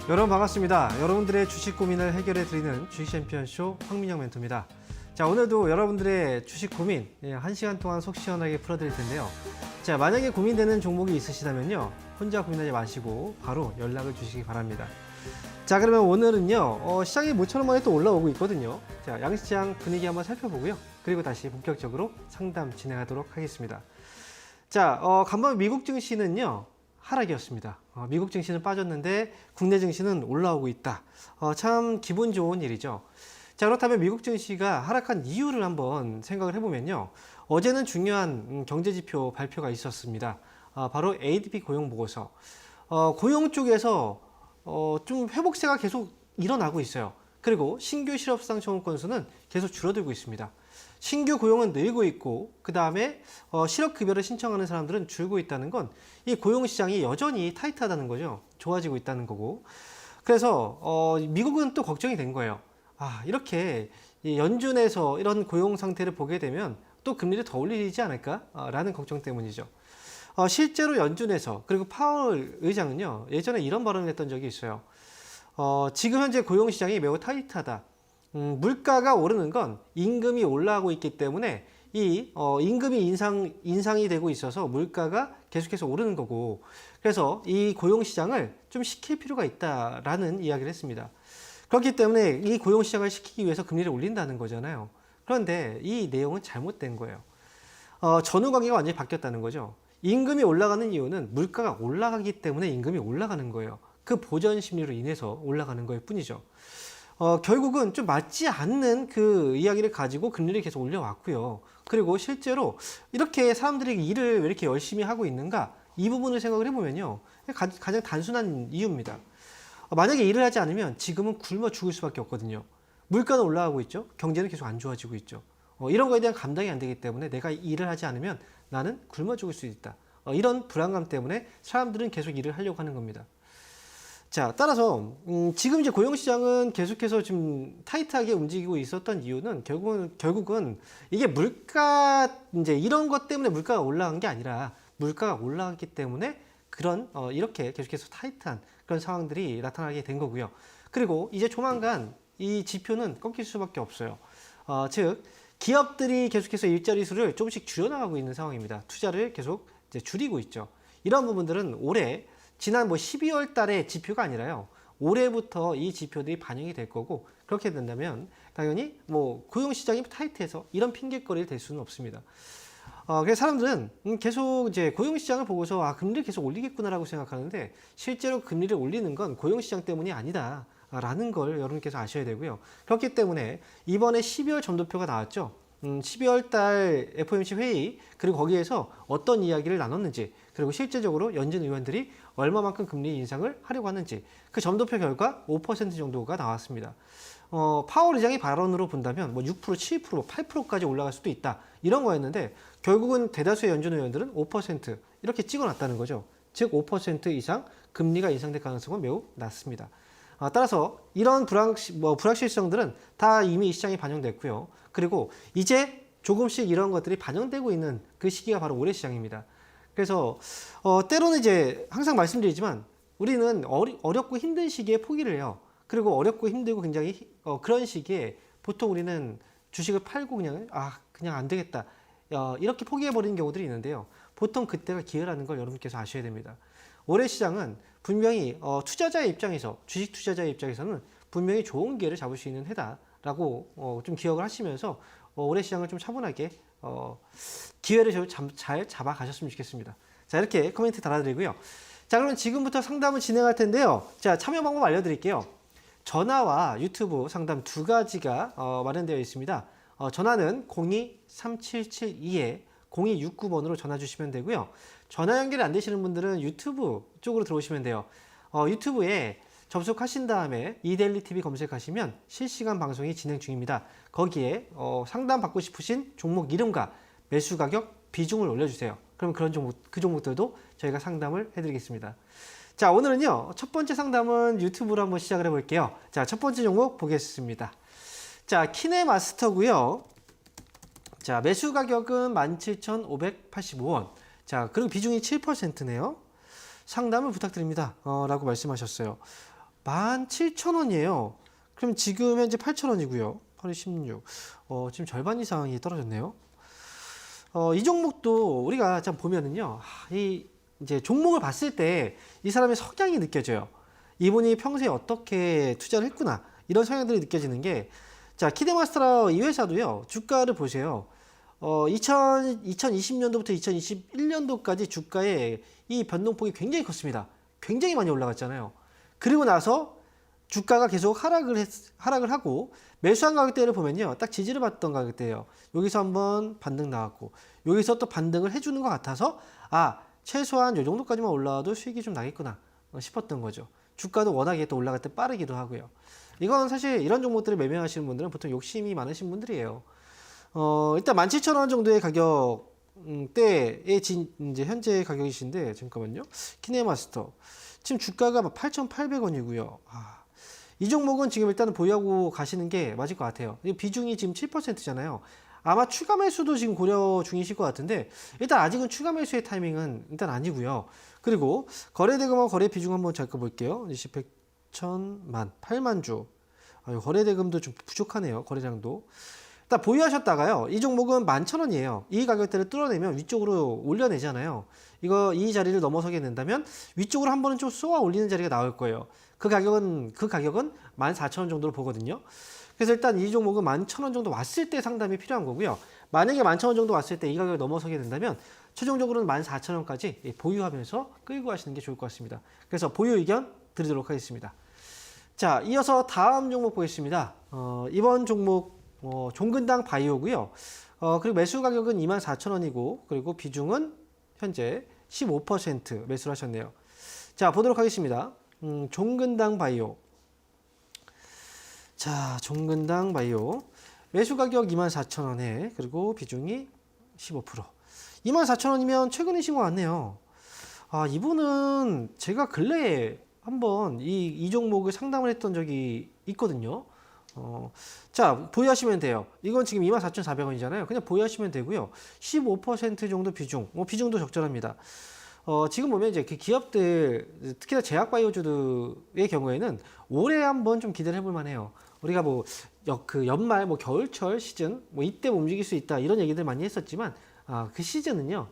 여러분 반갑습니다. 여러분들의 주식 고민을 해결해 드리는 주식 챔피언쇼 황민영 멘토입니다. 자, 오늘도 여러분들의 주식 고민 1시간 동안 속 시원하게 풀어드릴 텐데요. 자, 만약에 고민되는 종목이 있으시다면요, 혼자 고민하지 마시고 바로 연락을 주시기 바랍니다. 자, 그러면 오늘은요, 시장이 모처럼 만에 또 올라오고 있거든요. 자, 양시장 분위기 한번 살펴보고요. 그리고 다시 본격적으로 상담 진행하도록 하겠습니다. 자, 간밤에 미국 증시는요, 하락이었습니다. 미국 증시는 빠졌는데 국내 증시는 올라오고 있다. 참 기분 좋은 일이죠. 자, 그렇다면 미국 증시가 하락한 이유를 한번 생각을 해보면요. 어제는 중요한 경제지표 발표가 있었습니다. 바로 ADP 고용보고서. 고용 쪽에서 좀 회복세가 계속 일어나고 있어요. 그리고 신규 실업수당 청구 건수는 계속 줄어들고 있습니다. 신규 고용은 늘고 있고, 그 다음에 실업급여를 신청하는 사람들은 줄고 있다는 건 이 고용시장이 여전히 타이트하다는 거죠. 좋아지고 있다는 거고. 그래서 미국은 또 걱정이 된 거예요. 이렇게 연준에서 이런 고용 상태를 보게 되면 또 금리를 더 올리지 않을까? 라는 걱정 때문이죠. 실제로 연준에서, 그리고 파월 의장은요, 예전에 이런 발언을 했던 적이 있어요. 지금 현재 고용시장이 매우 타이트하다. 물가가 오르는 건 임금이 올라가고 있기 때문에 이 임금이 인상이 되고 있어서 물가가 계속해서 오르는 거고, 그래서 이 고용시장을 좀 식힐 필요가 있다라는 이야기를 했습니다. 그렇기 때문에 이 고용시장을 식히기 위해서 금리를 올린다는 거잖아요. 그런데 이 내용은 잘못된 거예요. 전후 관계가 완전히 바뀌었다는 거죠. 임금이 올라가는 이유는 물가가 올라가기 때문에 임금이 올라가는 거예요. 그 보전 심리로 인해서 올라가는 거일 뿐이죠. 결국은 좀 맞지 않는 그 이야기를 가지고 금리를 계속 올려왔고요. 그리고 실제로 이렇게 사람들이 일을 왜 이렇게 열심히 하고 있는가? 이 부분을 생각을 해보면요. 가장 단순한 이유입니다. 만약에 일을 하지 않으면 지금은 굶어 죽을 수밖에 없거든요. 물가는 올라가고 있죠. 경제는 계속 안 좋아지고 있죠. 이런 거에 대한 감당이 안 되기 때문에 내가 일을 하지 않으면 나는 굶어 죽을 수 있다. 이런 불안감 때문에 사람들은 계속 일을 하려고 하는 겁니다. 자, 따라서 지금 이제 고용시장은 계속해서 좀 타이트하게 움직이고 있었던 이유는 결국은 이게 물가 이제 이런 것 때문에 물가가 올라간 게 아니라 물가가 올라갔기 때문에 그런 이렇게 계속해서 타이트한 그런 상황들이 나타나게 된 거고요. 그리고 이제 조만간 이 지표는 꺾일 수밖에 없어요. 즉 기업들이 계속해서 일자리 수를 조금씩 줄여나가고 있는 상황입니다. 투자를 계속 이제 줄이고 있죠. 이런 부분들은 올해 지난 12월 달의 지표가 아니라요. 올해부터 이 지표들이 반영이 될 거고, 그렇게 된다면 당연히 고용시장이 타이트해서 이런 핑계거리를 댈 수는 없습니다. 그래서 사람들은 계속 이제 고용시장을 보고서 금리를 계속 올리겠구나라고 생각하는데, 실제로 금리를 올리는 건 고용시장 때문이 아니다 라는 걸 여러분께서 아셔야 되고요. 그렇기 때문에 이번에 12월 점도표가 나왔죠. 12월 달 FOMC 회의, 그리고 거기에서 어떤 이야기를 나눴는지, 그리고 실제적으로 연준 의원들이 얼마만큼 금리 인상을 하려고 하는지, 그 점도표 결과 5% 정도가 나왔습니다. 파월 의장의 발언으로 본다면 6%, 7%, 8%까지 올라갈 수도 있다, 이런 거였는데 결국은 대다수의 연준 의원들은 5% 이렇게 찍어놨다는 거죠. 즉 5% 이상 금리가 인상될 가능성은 매우 낮습니다. 따라서 이런 불확실성들은 다 이미 시장에 반영됐고요. 그리고 이제 조금씩 이런 것들이 반영되고 있는 그 시기가 바로 올해 시장입니다. 그래서 때로는 이제 항상 말씀드리지만 우리는 어렵고 힘든 시기에 포기를 해요. 그리고 어렵고 힘들고 굉장히 그런 시기에 보통 우리는 주식을 팔고 그냥 안 되겠다, 이렇게 포기해버리는 경우들이 있는데요. 보통 그때가 기회라는 걸 여러분께서 아셔야 됩니다. 올해 시장은 분명히 투자자의 입장에서, 주식 투자자의 입장에서는 분명히 좋은 기회를 잡을 수 있는 해다라고 좀 기억을 하시면서 올해 시장을 좀 차분하게 기회를 잘 잡아가셨으면 좋겠습니다. 자, 이렇게 코멘트 달아드리고요. 자, 그러면 지금부터 상담을 진행할 텐데요. 자, 참여 방법 알려드릴게요. 전화와 유튜브 상담 두 가지가 마련되어 있습니다. 전화는 02-3772-0269번으로 전화 주시면 되고요. 전화 연결이 안 되시는 분들은 유튜브 쪽으로 들어오시면 돼요. 유튜브에 접속하신 다음에 이데일리TV 검색하시면 실시간 방송이 진행 중입니다. 거기에 상담 받고 싶으신 종목 이름과 매수 가격, 비중을 올려주세요. 그럼 그 종목들도 저희가 상담을 해드리겠습니다. 자, 오늘은요, 첫 번째 상담은 유튜브로 한번 시작을 해볼게요. 자, 첫 번째 종목 보겠습니다. 자, 키네마스터고요. 자, 매수 가격은 17,585원. 자, 그리고 비중이 7%네요. 상담을 부탁드립니다. 라고 말씀하셨어요. 17,000원이에요. 그럼 지금 현재 8,000원이고요. 8월 16. 지금 절반 이상이 떨어졌네요. 이 종목도 우리가 참 보면은요, 이 이제 종목을 봤을 때 이 사람의 성향이 느껴져요. 이분이 평소에 어떻게 투자를 했구나 이런 성향들이 느껴지는 게, 자, 키드마스터 이 회사도요, 주가를 보세요. 2020년도부터 2021년도까지 주가의 이 변동폭이 굉장히 컸습니다. 굉장히 많이 올라갔잖아요. 그리고 나서 주가가 계속 하락을 하고, 매수한 가격대를 보면요, 딱 지지를 받던 가격대예요. 여기서 한번 반등 나왔고, 여기서 또 반등을 해주는 것 같아서, 최소한 이 정도까지만 올라와도 수익이 좀 나겠구나 싶었던 거죠. 주가도 워낙에 또 올라갈 때 빠르기도 하고요. 이건 사실 이런 종목들을 매매하시는 분들은 보통 욕심이 많으신 분들이에요. 일단 17,000원 정도의 가격대의 이제 현재 가격이신데, 잠깐만요. 키네마스터. 지금 주가가 8,800원이고요. 이 종목은 지금 일단은 보유하고 가시는 게 맞을 것 같아요. 비중이 지금 7%잖아요. 아마 추가 매수도 지금 고려 중이실 것 같은데, 일단 아직은 추가 매수의 타이밍은 일단 아니고요. 그리고 거래대금하고 거래 비중 한번 잠깐 볼게요. 100, 1000, 만, 8만 주. 거래대금도 좀 부족하네요. 거래량도. 일단 보유하셨다가요, 이 종목은 11,000원이에요. 이 가격대를 뚫어내면 위쪽으로 올려내잖아요. 이 자리를 넘어서게 된다면 위쪽으로 한 번은 좀 쏘아 올리는 자리가 나올 거예요. 그 가격은 14,000원 정도로 보거든요. 그래서 일단 이 종목은 11,000원 정도 왔을 때 상담이 필요한 거고요. 만약에 11,000원 정도 왔을 때 이 가격을 넘어서게 된다면 최종적으로는 14,000원까지 보유하면서 끌고 가시는 게 좋을 것 같습니다. 그래서 보유 의견 드리도록 하겠습니다. 자, 이어서 다음 종목 보겠습니다. 이번 종목 종근당 바이오고요. 그리고 매수 가격은 24,000원이고, 그리고 비중은 현재 15% 매수를 하셨네요. 자, 보도록 하겠습니다. 종근당 바이오. 자, 종근당 바이오. 매수 가격 24,000원에, 그리고 비중이 15%. 24,000원이면 최근이신 것 같네요. 이분은 제가 근래에 한번 이 종목을 상담을 했던 적이 있거든요. 자, 보유하시면 돼요. 이건 지금 24,400원이잖아요. 그냥 보유하시면 되고요. 15% 정도 비중, 비중도 적절합니다. 지금 보면 이제 그 기업들, 특히나 제약바이오주의 경우에는 올해 한번 좀 기대를 해볼 만해요. 우리가 그 연말, 겨울철 시즌, 이때 움직일 수 있다 이런 얘기들 많이 했었지만, 그 시즌은요,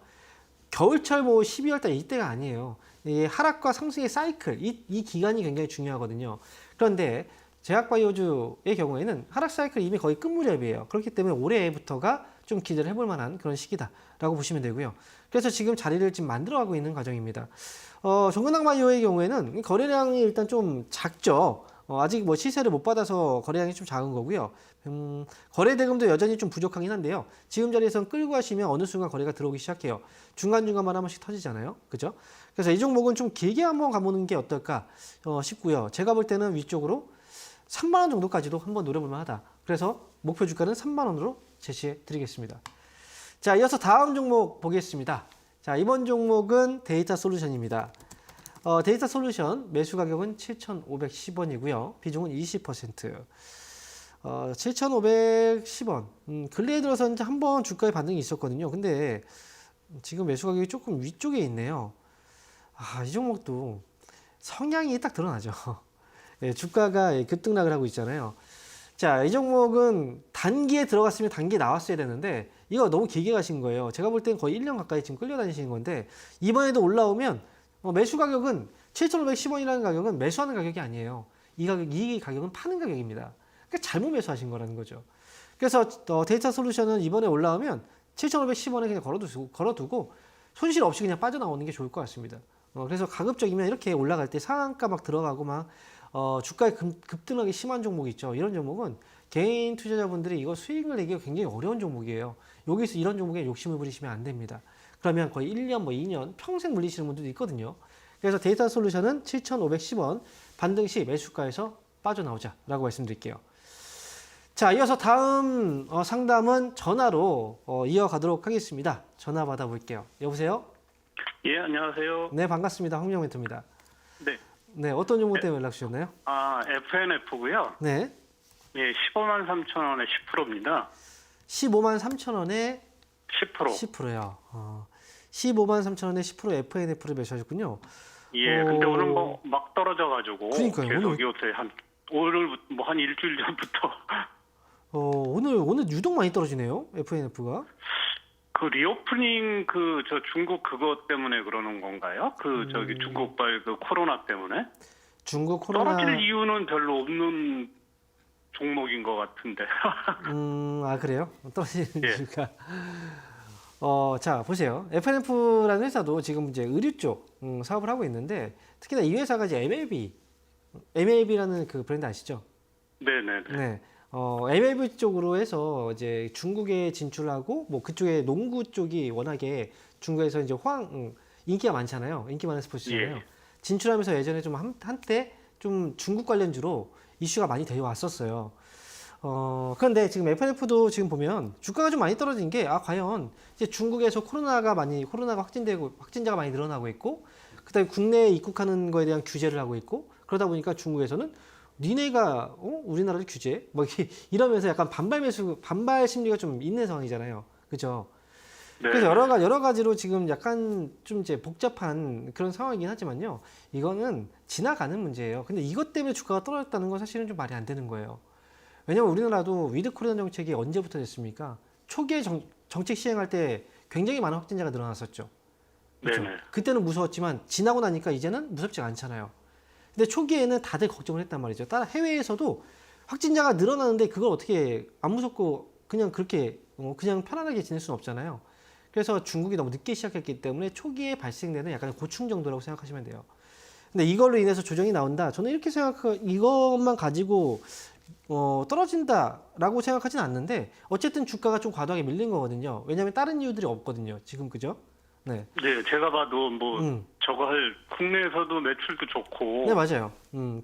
겨울철 12월달 이때가 아니에요. 이 하락과 상승의 사이클, 이 기간이 굉장히 중요하거든요. 그런데 제약바이오주의 경우에는 하락 사이클이 이미 거의 끝 무렵이에요. 그렇기 때문에 올해부터가 좀 기대를 해볼 만한 그런 시기다라고 보시면 되고요. 그래서 지금 자리를 지금 만들어가고 있는 과정입니다. 종근당바이오의 경우에는 거래량이 일단 좀 작죠. 아직 시세를 못 받아서 거래량이 좀 작은 거고요. 거래 대금도 여전히 좀 부족하긴 한데요. 지금 자리에선 끌고 가시면 어느 순간 거래가 들어오기 시작해요. 중간중간만 한 번씩 터지잖아요. 그죠? 그래서 이 종목은 좀 길게 한번 가보는 게 어떨까 싶고요. 제가 볼 때는 위쪽으로 3만원 정도까지도 한번 노려볼 만하다. 그래서 목표 주가는 3만원으로 제시해 드리겠습니다. 자, 이어서 다음 종목 보겠습니다. 자, 이번 종목은 데이터 솔루션입니다. 데이터 솔루션 매수 가격은 7,510원이고요. 비중은 20%. 7,510원. 근래에 들어서 이제 한번 주가의 반등이 있었거든요. 근데 지금 매수 가격이 조금 위쪽에 있네요. 이 종목도 성향이 딱 드러나죠. 예, 주가가 급등락을 하고 있잖아요. 자, 이 종목은 단기에 들어갔으면 단기에 나왔어야 되는데 이거 너무 길게 가신 거예요. 제가 볼 땐 거의 1년 가까이 지금 끌려다니시는 건데, 이번에도 올라오면 매수 가격은 7,510원이라는 가격은 매수하는 가격이 아니에요. 이 가격은 파는 가격입니다. 그러니까 잘못 매수하신 거라는 거죠. 그래서 데이터 솔루션은 이번에 올라오면 7,510원에 그냥 걸어두고 손실 없이 그냥 빠져나오는 게 좋을 것 같습니다. 그래서 가급적이면 이렇게 올라갈 때 상한가 막 들어가고 주가의 급등하기 심한 종목 있죠. 이런 종목은 개인 투자자분들이 이거 수익을 내기가 굉장히 어려운 종목이에요. 여기서 이런 종목에 욕심을 부리시면 안 됩니다. 그러면 거의 1년, 2년 평생 물리시는 분들도 있거든요. 그래서 데이터 솔루션은 7,510원 반등 시 매수가에서 빠져나오자라고 말씀드릴게요. 자, 이어서 다음 상담은 전화로 이어가도록 하겠습니다. 전화 받아볼게요. 여보세요? 예, 안녕하세요. 네, 반갑습니다. 황민영 멘토입니다. 네. 네, 어떤 종목 때문에 연락 주셨나요? FNF고요. 네. 예, 15만 3천 원에 10%입니다. 15만 3천 원에 10%. 10%요. 15만 3천 원에 10% FNF를 매수하셨군요. 예, 근데 오늘 뭐 막 떨어져가지고 그러니까요, 계속 오늘- 요새 오늘 뭐 한 일주일 전부터 오늘 유독 많이 떨어지네요. FNF가. 그 리오프닝 그 저 중국 그것 때문에 그러는 건가요? 그 저기 중국발 그 코로나 때문에 중국 코로나. 떨어질 이유는 별로 없는 종목인 것 같은데. 그래요? 떨어지는 예. 이유가. 자, 보세요. FNF라는 회사도 지금 이제 의류 쪽 사업을 하고 있는데 특히나 이 회사가 이제 MLB라는 그 브랜드 아시죠? 네네네. 네. MLB 쪽으로 해서 이제 중국에 진출하고 뭐 그쪽에 농구 쪽이 워낙에 중국에서 이제 인기가 많잖아요. 인기 많은 스포츠잖아요. 예. 진출하면서 예전에 좀 한때 좀 중국 관련주로 이슈가 많이 되어 왔었어요. 그런데 지금 FNF도 지금 보면 주가가 좀 많이 떨어진 게, 과연 이제 중국에서 코로나가 확진되고, 확진자가 많이 늘어나고 있고, 그 다음에 국내에 입국하는 거에 대한 규제를 하고 있고, 그러다 보니까 중국에서는 니네가, 우리나라를 규제? 뭐, 이러면서 약간 반발 심리가 좀 있는 상황이잖아요. 그죠? 네. 그래서 여러 가지로 지금 약간 좀 이제 복잡한 그런 상황이긴 하지만요. 이거는 지나가는 문제예요. 근데 이것 때문에 주가가 떨어졌다는 건 사실은 좀 말이 안 되는 거예요. 왜냐면 우리나라도 위드 코로나 정책이 언제부터 됐습니까? 초기에 정책 시행할 때 굉장히 많은 확진자가 늘어났었죠. 그렇죠? 네네. 그때는 무서웠지만 지나고 나니까 이제는 무섭지가 않잖아요. 근데 초기에는 다들 걱정을 했단 말이죠. 따라 해외에서도 확진자가 늘어나는데 그걸 어떻게 안 무섭고 그냥 그렇게 그냥 편안하게 지낼 수는 없잖아요. 그래서 중국이 너무 늦게 시작했기 때문에 초기에 발생되는 약간 고충 정도라고 생각하시면 돼요. 근데 이걸로 인해서 조정이 나온다. 저는 이렇게 이것만 가지고 떨어진다라고 생각하진 않는데 어쨌든 주가가 좀 과도하게 밀린 거거든요. 왜냐하면 다른 이유들이 없거든요. 지금 그죠? 네. 네, 제가 봐도 뭐 음. 저거 할 국내에서도 매출도 좋고. 네, 맞아요.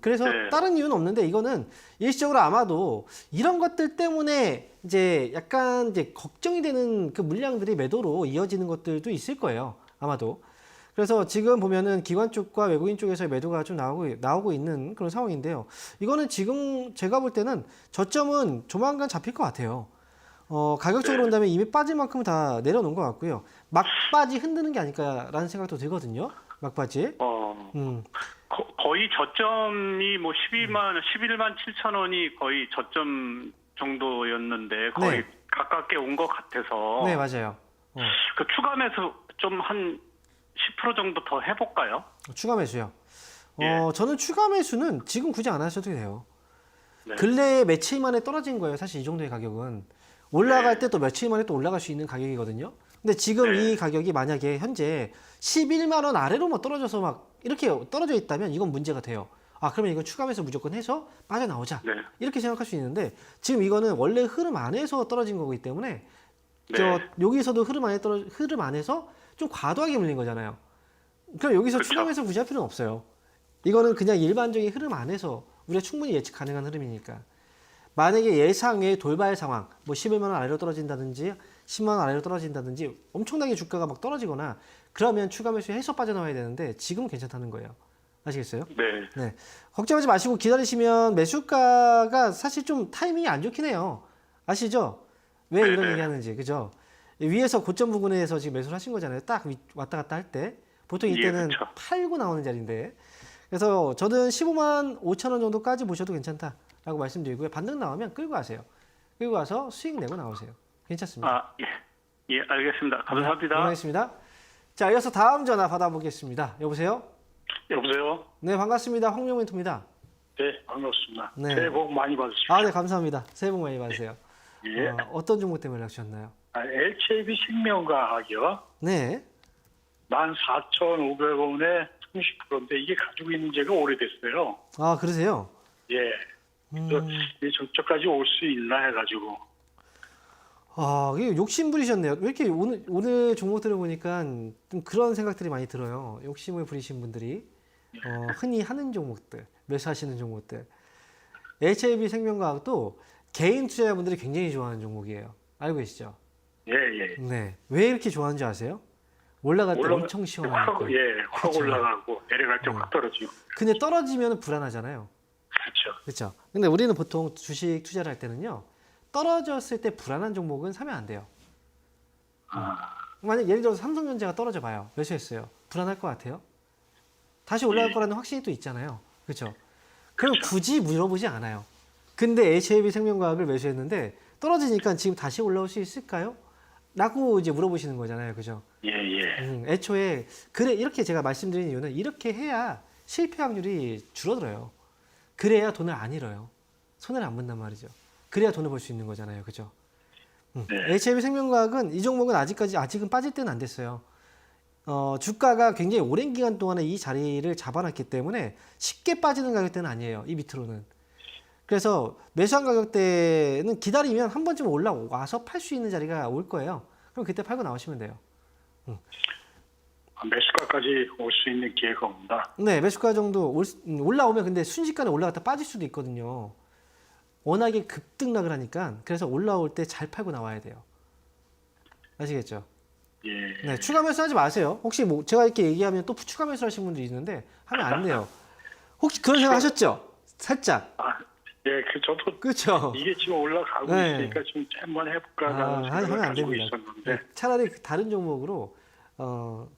그래서 네. 다른 이유는 없는데 이거는 일시적으로 아마도 이런 것들 때문에 이제 약간 이제 걱정이 되는 그 물량들이 매도로 이어지는 것들도 있을 거예요. 아마도. 그래서 지금 보면은 기관 쪽과 외국인 쪽에서 매도가 좀 나오고 있는 그런 상황인데요. 이거는 지금 제가 볼 때는 저점은 조만간 잡힐 것 같아요. 가격적으로 본다면 이미 빠질 만큼은 다 내려놓은 것 같고요. 막바지 흔드는 게 아닐까라는 생각도 들거든요. 막바지. 음. 거의 저점이 뭐 11만 7천 원이 거의 저점 정도였는데 거의 네. 가깝게 온 것 같아서. 네, 맞아요. 그 추가 매수 좀 한 10% 정도 더 해볼까요? 추가 매수요. 예. 저는 추가 매수는 지금 굳이 안 하셔도 돼요. 네. 근래에 며칠 만에 떨어진 거예요. 사실 이 정도의 가격은. 올라갈 네. 때 또 며칠 만에 또 올라갈 수 있는 가격이거든요. 근데 지금 네. 이 가격이 만약에 현재 11만 원 아래로만 떨어져서 막 이렇게 떨어져 있다면 이건 문제가 돼요. 그러면 이건 추가 매수 무조건 해서 빠져나오자. 네. 이렇게 생각할 수 있는데 지금 이거는 원래 흐름 안에서 떨어진 거기 때문에 네. 여기서도 흐름 안에서 좀 과도하게 물린 거잖아요. 그럼 여기서 그쵸. 추가 매수 굳이 할 필요는 없어요. 이거는 그냥 일반적인 흐름 안에서 우리가 충분히 예측 가능한 흐름이니까. 만약에 예상외 돌발 상황, 뭐 11만 원 아래로 떨어진다든지 10만 원 아래로 떨어진다든지 엄청나게 주가가 막 떨어지거나 그러면 추가 매수해서 빠져나와야 되는데 지금은 괜찮다는 거예요. 아시겠어요? 네. 네. 걱정하지 마시고 기다리시면 매수가가 사실 좀 타이밍이 안 좋긴 해요. 아시죠? 왜 이런 네네. 얘기 하는지. 그죠? 위에서 고점 부근에서 지금 매수를 하신 거잖아요. 딱 왔다 갔다 할 때. 보통 예, 이때는 그쵸. 팔고 나오는 자리인데. 그래서 저는 15만 5천 원 정도까지 보셔도 괜찮다라고 말씀드리고요. 반등 나오면 끌고 가세요. 끌고 가서 수익 내고 나오세요. 괜찮습니다. 예. 예, 알겠습니다. 감사합니다. 고생하셨습니다. 자, 이어서 다음 전화 받아보겠습니다. 여보세요? 여보세요? 네, 반갑습니다. 황룡 멘토입니다. 네, 반갑습니다. 네. 새해 복 많이 받으십시오. 네, 감사합니다. 새해 복 많이 받으세요. 예. 어떤 종목 때문에 연락 주셨나요? LKB 생명과학이요. 네. 14,500원에 30%인데 이게 가지고 있는 지가 오래됐어요. 그러세요? 예. 그래서 이 저쪽까지 올 수 있나 해가지고. 이게 욕심 부리셨네요. 왜 이렇게 오늘 종목들을 보니까 좀 그런 생각들이 많이 들어요. 욕심을 부리신 분들이 흔히 하는 종목들, 매수하시는 종목들. HIB 생명과학도 개인 투자자분들이 굉장히 좋아하는 종목이에요. 알고 계시죠? 예, 예. 네. 왜 이렇게 좋아하는지 아세요? 올라갈 때 엄청 시원하니까. 확 그쵸. 올라가고 내려갈 때 확 떨어지고. 근데 떨어지면 불안하잖아요. 그렇죠. 그렇죠. 근데 우리는 보통 주식 투자를 할 때는요. 떨어졌을 때 불안한 종목은 사면 안 돼요. 만약 예를 들어서 삼성전자가 떨어져 봐요. 매수했어요. 불안할 것 같아요? 다시 올라갈 거라는 확신이 또 있잖아요. 그렇죠? 그럼 굳이 물어보지 않아요. 근데 HAB 생명과학을 매수했는데 떨어지니까 지금 다시 올라올 수 있을까요? 라고 이제 물어보시는 거잖아요. 그죠? 예, 예. 애초에 그래 이렇게 제가 말씀드린 이유는 이렇게 해야 실패 확률이 줄어들어요. 그래야 돈을 안 잃어요. 손해를 안 본단 말이죠. 그래야 돈을 벌 수 있는 거잖아요. 그죠? 네. HAB 생명과학은 이 종목은 아직은 빠질 때는 안 됐어요. 주가가 굉장히 오랜 기간 동안에 이 자리를 잡아놨기 때문에 쉽게 빠지는 가격대는 아니에요. 이 밑으로는. 그래서 매수한 가격대는 기다리면 한 번쯤 올라와서 팔 수 있는 자리가 올 거예요. 그럼 그때 팔고 나오시면 돼요. 매수가까지 올 수 있는 기회가 온다. 네, 매수가 정도 올라오면 근데 순식간에 올라갔다 빠질 수도 있거든요. 워낙에 급등락을 하니까 그래서 올라올 때 잘 팔고 나와야 돼요. 아시겠죠? 예. 네, 추가 매수하지 마세요. 혹시 뭐 제가 이렇게 얘기하면 또 추가 매수하시는 분들이 있는데 하면 안 돼요. 혹시 그런 생각 하셨죠? 살짝. 예, 저도 그렇죠? 이게 지금 올라가고 네. 있으니까 좀 한번 해볼까라는 생각을 하면 안 가지고 됩니다. 있었는데 네, 차라리 다른 종목으로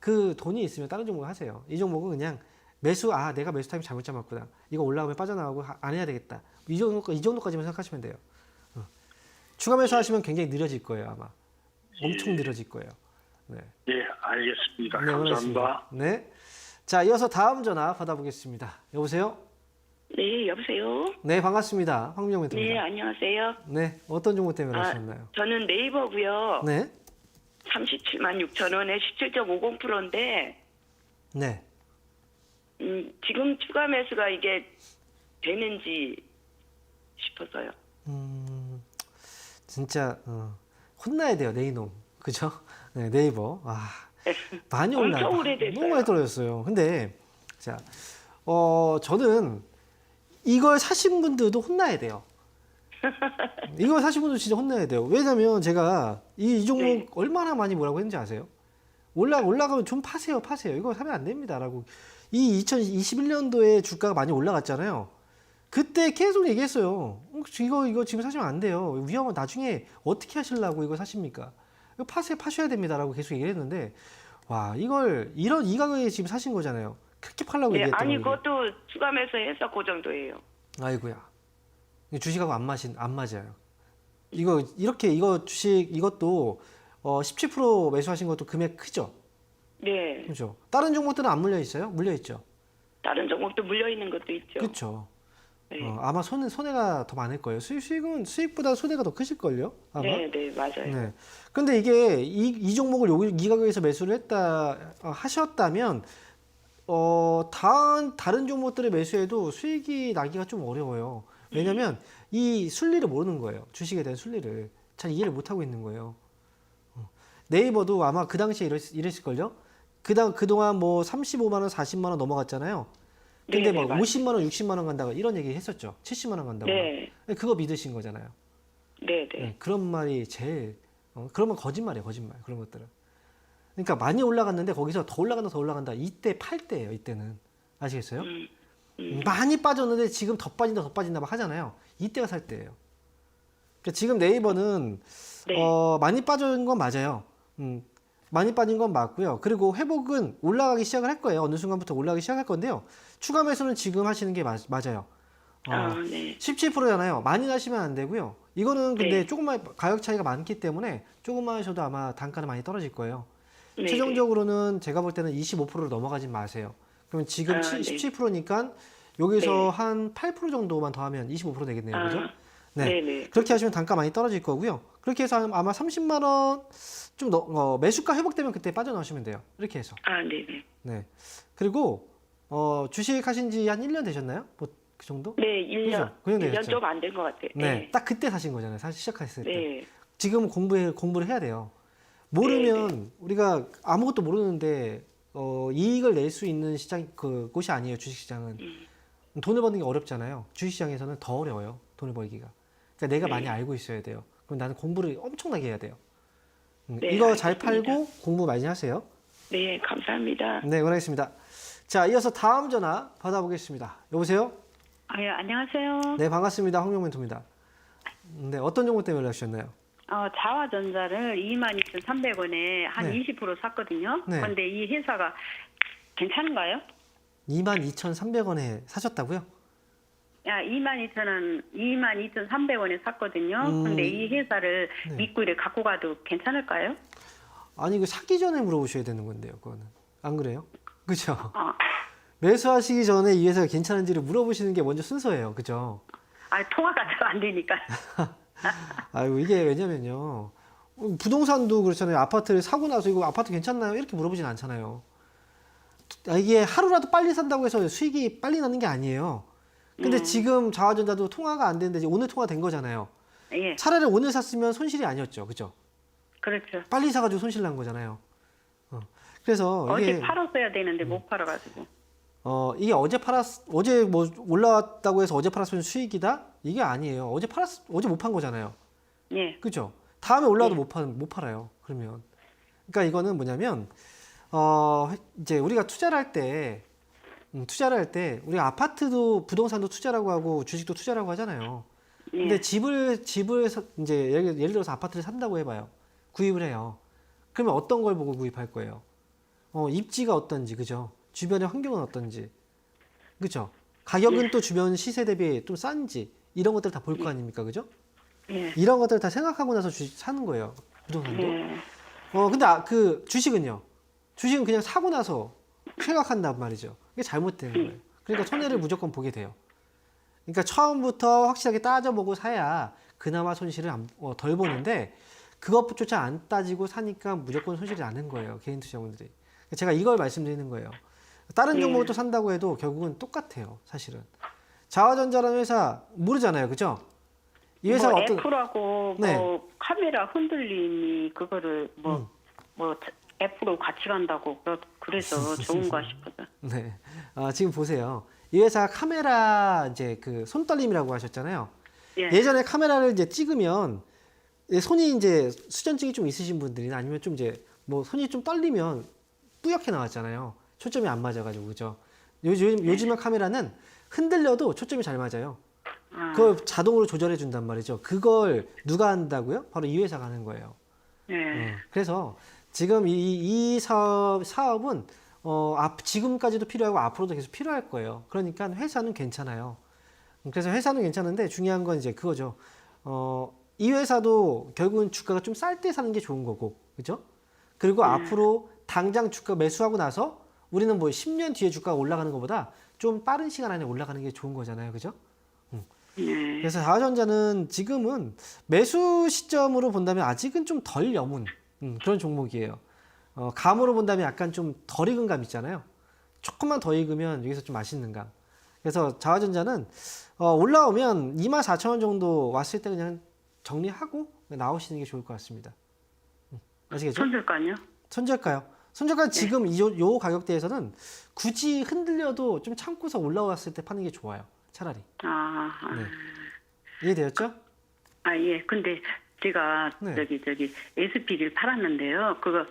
그 돈이 있으면 다른 종목 하세요. 이 종목은 그냥 내가 매수 타임 잘못 잡았구나. 이거 올라오면 빠져나가고 안 해야 되겠다. 이 정도까지만 생각하시면 돼요. 추가 매수하시면 굉장히 느려질 거예요, 아마. 엄청 느려질 거예요. 네. 예, 알겠습니다. 네, 감사합니다. 고맙습니다. 네. 자, 이어서 다음 전화 받아보겠습니다. 여보세요? 네, 여보세요? 네, 반갑습니다. 황민영 네, 멘토입니다. 안녕하세요. 네, 어떤 종목 때문에 하셨나요? 저는 네이버고요. 네. 37만 6천 원에 17.50%인데 네. 지금 추가 매수가 이게 되는지 싶어서요. 진짜 혼나야 돼요, 네 이놈. 그죠? 네, 네이버. 많이 올라. 엄청 오래됐어요. 너무 많이 떨어졌어요. 근데 자, 저는 이걸 사신 분들도 혼나야 돼요. 이걸 사신 분들 진짜 혼나야 돼요. 왜냐면 제가 이 종목 네. 얼마나 많이 뭐라고 했는지 아세요? 올라가면 좀 파세요. 이거 사면 안 됩니다라고. 이 2021년도에 주가가 많이 올라갔잖아요. 그때 계속 얘기했어요. 이거 지금 사시면 안 돼요. 위험한 나중에 어떻게 하시려고 이거 사십니까? 이거 파셔야 됩니다라고 계속 얘기했는데 와, 이걸 이 가격에 지금 사신 거잖아요. 그렇게 팔라고 네, 얘기했던 아니 거예요. 그것도 추가 매수해서 그 정도예요. 아이고야. 주식하고 안 맞아요. 이거 주식 이것도 17% 매수하신 것도 금액 크죠? 네, 그렇죠. 다른 종목들은 안 물려 있어요? 물려 있죠. 다른 종목도 물려 있는 것도 있죠. 그렇죠. 네, 아마 손해가 더 많을 거예요. 수익보다 손해가 더 크실 걸요? 아마. 네, 맞아요. 네. 근데 이게 이 종목을 이 가격에서 매수를 하셨다면 다른 종목들을 매수해도 수익이 나기가 좀 어려워요. 왜냐면 이 순리를 모르는 거예요. 주식에 대한 순리를 잘 이해를 못 하고 있는 거예요. 네이버도 아마 그 당시에 이랬을걸요? 그동안 뭐 35만 원, 40만 원 넘어갔잖아요. 근데 네, 막 맞아요. 50만 원, 60만 원 간다고 이런 얘기 했었죠. 70만 원 간다고. 네, 그거 믿으신 거잖아요. 네. 네, 그런 말이 제일 그러면 거짓말. 그런 것들은. 그러니까 많이 올라갔는데 거기서 더 올라간다. 이때 팔 때예요. 이때는. 아시겠어요? 많이 빠졌는데 지금 더 빠진다 막 하잖아요. 이때가 살 때예요. 그러니까 지금 네이버는 네. 많이 빠진 건 맞아요. 많이 빠진 건 맞고요. 그리고 회복은 올라가기 시작을 할 거예요. 어느 순간부터 올라가기 시작할 건데요. 추가 매수는 지금 하시는 게 맞아요. 네. 17%잖아요. 많이 나시면 안 되고요. 이거는 근데 네. 조금만 가격 차이가 많기 때문에 조금만 하셔도 아마 단가는 많이 떨어질 거예요. 네, 최종적으로는 제가 볼 때는 25%로 넘어가지 마세요. 그러면 지금 네. 17%니까 여기서 네. 한 8% 정도만 더하면 25% 되겠네요. 그죠? 네. 그렇게 하시면 단가 많이 떨어질 거고요. 그렇게 해서 아마 30만 원 좀 매수가 회복되면 그때 빠져나오시면 돼요. 이렇게 해서. 네네. 네. 그리고 주식 하신 지 한 1년 되셨나요? 뭐 그 정도? 네, 1년. 그죠? 그 정도 1년 되셨죠? 좀 안 된 것 같아요. 네. 딱 그때 사신 거잖아요. 사실 시작했을 때. 네. 지금 공부를 해야 돼요. 모르면 우리가 아무것도 모르는데 이익을 낼 수 있는 곳이 아니에요. 주식시장은. 돈을 버는 게 어렵잖아요. 주식시장에서는 더 어려워요. 돈을 벌기가. 그러니까 내가 많이 알고 있어야 돼요. 그럼 나는 공부를 엄청나게 해야 돼요. 네, 이거 잘 알겠습니다. 팔고 공부 많이 하세요. 네, 감사합니다. 네, 원하겠습니다. 자, 이어서 다음 전화 받아보겠습니다. 여보세요? 예, 안녕하세요. 네, 반갑습니다. 황명 멘토입니다. 네, 어떤 종목 때문에 연락 주셨나요? 자화전자를 22,300원에 한 네. 20% 샀거든요. 네. 그런데 이 회사가 괜찮은가요? 22,300원에 사셨다고요? 야, 22,300원에 샀거든요. 근데 이 회사를 네. 믿고 이렇게 갖고 가도 괜찮을까요? 아니 이거 사기 전에 물어보셔야 되는 건데요. 그거는 안 그래요? 그죠? 아, 매수하시기 전에 이 회사가 괜찮은지를 물어보시는 게 먼저 순서예요. 그죠? 통화가 잘 안 되니까. 아이고 이게 왜냐면요. 부동산도 그렇잖아요. 아파트를 사고 나서 이거 아파트 괜찮나요? 이렇게 물어보진 않잖아요. 이게 하루라도 빨리 산다고 해서 수익이 빨리 나는 게 아니에요. 근데 지금 자화전자도 통화가 안 되는데 이제 오늘 통화된 거잖아요. 예, 차라리 오늘 샀으면 손실이 아니었죠. 그죠? 그렇죠. 빨리 사가지고 손실 난 거잖아요. 그래서 어제 이게 팔았어야 되는데 못 팔아가지고. 이게 어제 뭐 올라왔다고 해서 어제 팔았으면 수익이다? 이게 아니에요. 어제 못 판 거잖아요. 예, 그죠? 다음에 올라와도 못 팔아요. 그러면. 그러니까 이거는 뭐냐면, 이제 우리가 투자를 할 때, 우리가 아파트도 부동산도 투자라고 하고 주식도 투자라고 하잖아요. 근데 예, 집을 이제 예를 들어서 아파트를 산다고 해봐요. 구입을 해요. 그러면 어떤 걸 보고 구입할 거예요? 입지가 어떤지, 그죠? 주변의 환경은 어떤지, 그죠? 가격은 또 주변 시세 대비 좀 싼지, 이런 것들 다 볼 거 아닙니까, 그죠? 예, 이런 것들 다 생각하고 나서 주식 사는 거예요. 부동산도. 예. 근데 그 주식은요. 주식은 그냥 사고 나서 생각한단 말이죠. 이게 잘못된 거예요. 그러니까 손해를 무조건 보게 돼요. 그러니까 처음부터 확실하게 따져보고 사야 그나마 손실을 덜 보는데 그것조차 안 따지고 사니까 무조건 손실이 나는 거예요. 개인 투자자분들이. 제가 이걸 말씀드리는 거예요. 다른 종목을 또 산다고 해도 결국은 똑같아요. 사실은. 자화전자라는 회사 모르잖아요. 그죠? 이 회사가 뭐 어떤 애플하고 네. 뭐 카메라 흔들림이 그거를 뭐 애플로 같이 간다고 그래서 좋은가 싶어서. 네. 지금 보세요. 이 회사 카메라 이제 그 손떨림이라고 하셨잖아요. 예, 예전에 카메라를 이제 찍으면 손이 이제 수전증이 좀 있으신 분들이나 아니면 좀 이제 뭐 손이 좀 떨리면 뿌옇게 나왔잖아요. 초점이 안 맞아가지고 그죠? 요즘의 카메라는 흔들려도 초점이 잘 맞아요. 그걸 자동으로 조절해 준단 말이죠. 그걸 누가 한다고요? 바로 이 회사가 하는 거예요. 예, 그래서 지금 이 사업은 지금까지도 필요하고 앞으로도 계속 필요할 거예요. 그러니까 회사는 괜찮아요. 그래서 회사는 괜찮은데 중요한 건 이제 그거죠. 이 회사도 결국은 주가가 좀 쌀 때 사는 게 좋은 거고, 그죠? 그리고 앞으로 당장 주가 매수하고 나서 우리는 뭐 10년 뒤에 주가가 올라가는 것보다 좀 빠른 시간 안에 올라가는 게 좋은 거잖아요, 그죠? 예. 그래서 자화전자는 지금은 매수 시점으로 본다면 아직은 좀 덜 여문 그런 종목이에요. 감으로 본다면 약간 좀 덜 익은 감 있잖아요. 조금만 더 익으면 여기서 좀 맛있는 감. 그래서 자화전자는 올라오면 24,000원 정도 왔을 때 그냥 정리하고 나오시는 게 좋을 것 같습니다. 아시겠죠? 손절가요? 손절가요. 손절가 지금 요 가격대에서는 굳이 흔들려도 좀 참고서 올라왔을 때 파는 게 좋아요. 차라리. 네. 이해되었죠? 예. 근데 제가 네. 저기 SP를 팔았는데요. 그거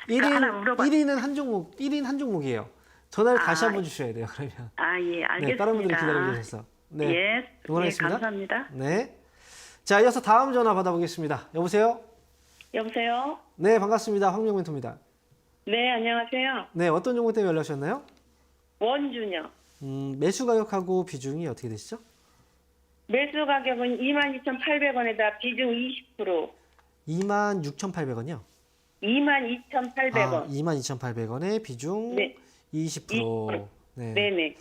1인 한 종목이에요. 전화를 다시 한번 주셔야 돼요. 그러면. 예, 알겠습니다. 네, 다른 분들이 기다리고 계셔서. 네. 예, 응원하겠습니다. 감사합니다. 네. 자, 이어서 다음 전화 받아보겠습니다. 여보세요? 여보세요? 네, 반갑습니다. 황명 멘토입니다. 네, 안녕하세요. 네, 어떤 종목 때문에 연락 주셨나요? 원준요. 매수 가격하고 비중이 어떻게 되시죠? 매수 가격은 22,800원에다 비중 20%. 26,800원이요. 22,800원. 22,800원에 비중 네. 20%. 네. 네네.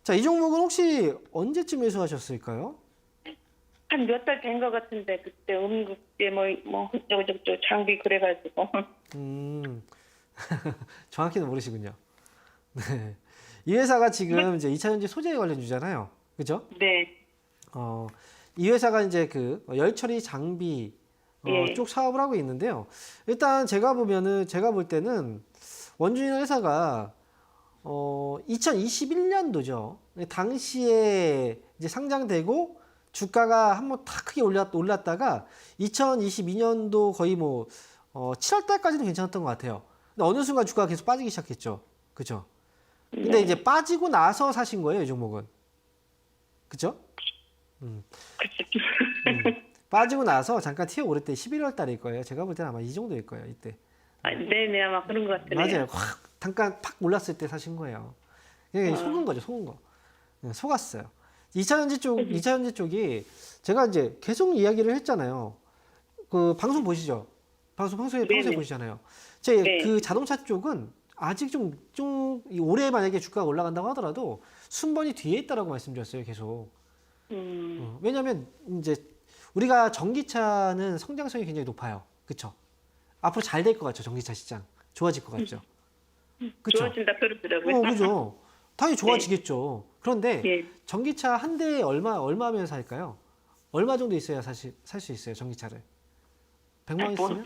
자, 이 종목은 혹시 언제쯤 매수하셨을까요? 한 몇 달 된 것 같은데, 그때 음극제 뭐, 저거 장비 그래가지고. 정확히는 모르시군요. 네. 이 회사가 지금 이제 2차전지 소재 관련주잖아요. 그죠? 네. 이 회사가 이제 그 열처리 장비 예. 쪽 사업을 하고 있는데요. 일단 제가 볼 때는 원준이라는 회사가 2021년도죠. 당시에 이제 상장되고 주가가 한번 다 크게 올랐다가 2022년도 거의 뭐 7월 달까지는 괜찮았던 것 같아요. 근데 어느 순간 주가가 계속 빠지기 시작했죠. 그죠? 근데 이제 빠지고 나서 사신 거예요, 이 종목은. 그죠? 빠지고 나서 잠깐 튀어 오를 때 11월 달일 거예요. 제가 볼 때는 아마 이 정도일 거예요, 이때. 네네, 아마 그런 것 같네요. 맞아요. 확 잠깐 팍 올랐을 때 사신 거예요. 그냥 속은 거죠, 속은 거. 속았어요. 2차전지 쪽이 제가 이제 계속 이야기를 했잖아요. 그 방송 보시죠? 평소에 네네. 보시잖아요. 제 네. 그 자동차 쪽은 아직 올해 만약에 주가가 올라간다고 하더라도 순번이 뒤에 있다라고 말씀드렸어요, 계속. 왜냐하면 이제 우리가 전기차는 성장성이 굉장히 높아요. 그렇죠? 앞으로 잘 될 것 같죠, 전기차 시장. 좋아질 것 같죠. 그렇죠? 좋아진다 그러더라고요. 그죠. 당연히 좋아지겠죠. 그런데 예. 전기차 한 대에 얼마면 살까요? 얼마 정도 있어야 살 수 있어요, 전기차를? 100만 원 있으면?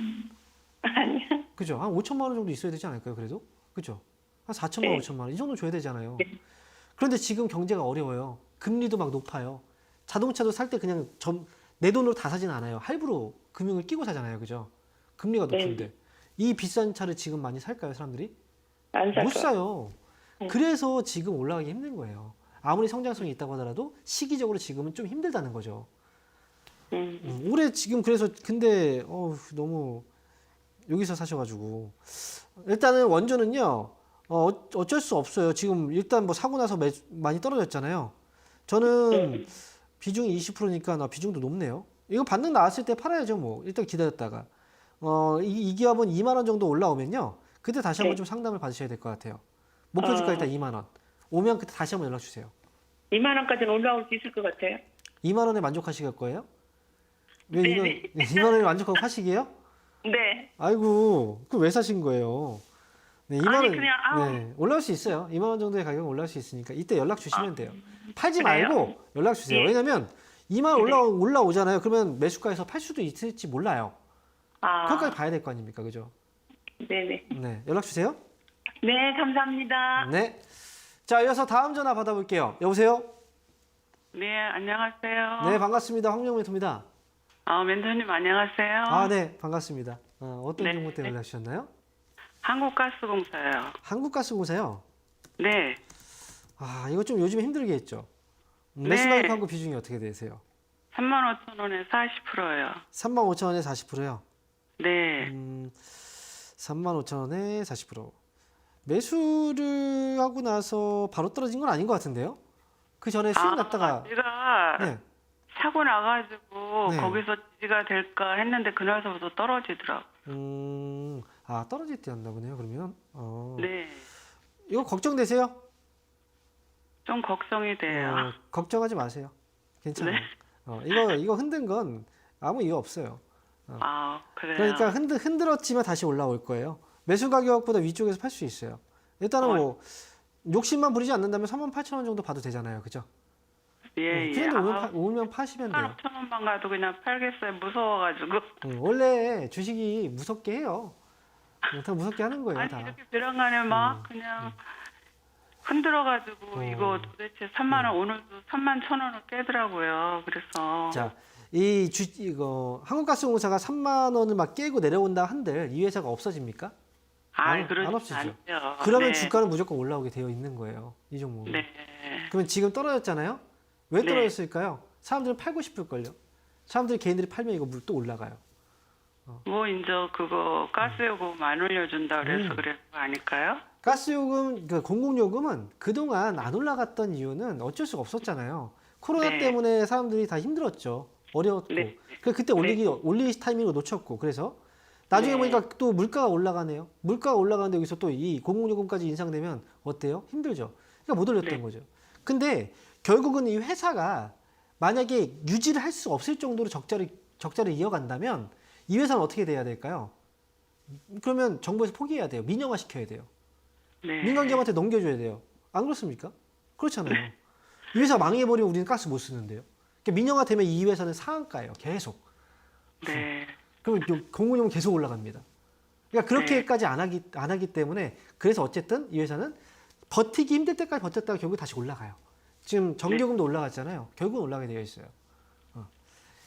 아니요. 그죠? 한 5천만 원 정도 있어야 되지 않을까요, 그래도? 그죠? 한 4천만 원, 네. 5천만 원 이 정도 줘야 되잖아요. 그런데 지금 경제가 어려워요. 금리도 막 높아요. 자동차도 살 때 그냥 내 돈으로 다 사진 않아요. 할부로 금융을 끼고 사잖아요, 그죠? 금리가 높은데 이 비싼 차를 지금 많이 살까요, 사람들이? 안 살 못 거. 사요. 그래서 지금 올라가기 힘든 거예요. 아무리 성장성이 있다고 하더라도 시기적으로 지금은 좀 힘들다는 거죠. 올해 지금 그래서 근데 너무 여기서 사셔가지고 일단은 원조는요 어쩔 수 없어요. 지금 일단 뭐 사고 나서 많이 떨어졌잖아요. 저는 비중이 20%니까 비중도 높네요. 이거 반등 나왔을 때 팔아야죠. 뭐 일단 기다렸다가 이 기업은 2만 원 정도 올라오면요 그때 다시 한번 좀 상담을 받으셔야 될 것 같아요. 목표 주가 일단 2만 원 오면 그때 다시 한번 연락 주세요. 2만 원까지는 올라올 수 있을 것 같아요. 2만 원에 만족하실 거예요? 왜 네네. 2만 원에 만족하고 파시게요? 네. 아이고, 그 왜 사신 거예요? 네, 2만 아니, 원, 그냥, 네, 올라올 수 있어요. 2만 원 정도의 가격은 올라올 수 있으니까 이때 연락 주시면 돼요. 팔지 그래요? 말고 연락 주세요. 예. 왜냐면 2만 원 올라오잖아요. 그러면 매수가에서 팔 수도 있을지 몰라요. 그것까지 봐야 될 거 아닙니까, 그죠? 네네. 네, 연락 주세요. 네, 감사합니다. 네. 자, 이어서 다음 전화 받아볼게요. 여보세요? 네, 안녕하세요. 네, 반갑습니다. 황명멘토입니다. 멘토님 안녕하세요. 아, 네, 반갑습니다. 어떤 네. 정보 때문에 연락 주셨나요? 한국가스공사요. 한국가스공사요? 네, 이거 좀 요즘에 힘들게 했죠. 네. 매수 가입하고 비중이 어떻게 되세요? 35,000원에 40%요. 35,000원에 40%요? 네, 35,000원에 40%. 매수를 하고 나서 바로 떨어진 건 아닌 것 같은데요? 그 전에 수익 났다가 제가 네. 사고 나가지고 네. 거기서 지지가 될까 했는데 그날서부터 떨어지더라고. 떨어질 때였나 보네요. 그러면 네, 이거 걱정되세요? 좀 걱정이 돼요. 걱정하지 마세요. 괜찮아요. 이거 흔든 건 아무 이유 없어요. 그래요. 그러니까 흔들었지만 다시 올라올 거예요. 매수 가격보다 위쪽에서 팔 수 있어요. 일단은 뭐 욕심만 부리지 않는다면 38,000원 정도 봐도 되잖아요. 그죠? 예, 예. 그런데 오면 파시면 돼요. 15,000원만 가도 그냥 팔겠어요. 무서워가지고. 원래 주식이 무섭게 해요. 다 무섭게 하는 거예요. 아니 다. 이렇게 불안간에 막 그냥 흔들어가지고 이거 도대체 3만 원 오늘도 3만 1,000원을 깨더라고요. 그래서 자, 이거 한국가스공사가 3만 원을 막 깨고 내려온다 한들 이 회사가 없어집니까? 안 그러지 없어지죠. 않죠. 그러면 네. 주가는 무조건 올라오게 되어 있는 거예요. 이 종목은. 네. 그러면 지금 떨어졌잖아요. 왜 네. 떨어졌을까요? 사람들은 팔고 싶을걸요. 사람들이 개인들이 팔면 이거 또 올라가요. 뭐 이제 그거 가스요금 안 올려준다 그래서 그런 거 아닐까요? 가스요금, 그 공공요금은 그동안 안 올라갔던 이유는 어쩔 수가 없었잖아요. 코로나 네. 때문에 사람들이 다 힘들었죠. 어려웠고. 네. 그때 올릴 타이밍을 놓쳤고. 그래서 나중에 네. 보니까 또 물가가 올라가네요. 물가가 올라가는데 여기서 또 이 공공요금까지 인상되면 어때요? 힘들죠. 그러니까 못 올렸던 네. 거죠. 근데 결국은 이 회사가 만약에 유지를 할 수 없을 정도로 적자를 이어간다면 이 회사는 어떻게 돼야 될까요? 그러면 정부에서 포기해야 돼요. 민영화 시켜야 돼요. 네. 민간기업한테 넘겨줘야 돼요. 안 그렇습니까? 그렇잖아요. 이 회사 망해버리면 우리는 가스 못 쓰는데요. 그러니까 민영화 되면 이 회사는 상한가예요. 계속. 네. 그러면 공공요금 계속 올라갑니다. 그러니까 그렇게까지 안 하기 때문에 그래서 어쨌든 이 회사는 버티기 힘들 때까지 버텼다가 결국 다시 올라가요. 지금 전기요금도 올라갔잖아요. 결국은 올라가게 되어 있어요.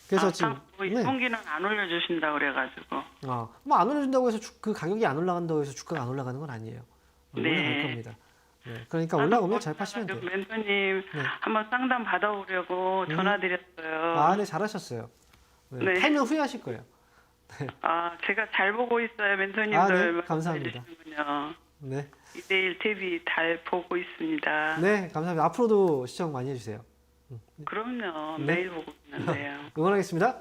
그래서 지금 뭐 2분기는 안 올려주신다 그래가지고. 뭐 안 올려준다고 해서 그 가격이 안 올라간다고 해서 주가가 안 올라가는 건 아니에요. 네. 올라갈 겁니다. 네, 그러니까 올라오면 잘 파시면 돼요. 멘토님 네. 한번 상담 받아오려고 전화드렸어요. 네, 잘하셨어요. 네. 팔면 후회하실 거예요. 제가 잘 보고 있어요, 멘토님들. 네, 감사합니다. 해주시는군요. 네. 2대1 TV 잘 보고 있습니다. 네, 감사합니다. 앞으로도 시청 많이 해주세요. 그럼요. 네. 매일 보고 있는데요. 응원하겠습니다.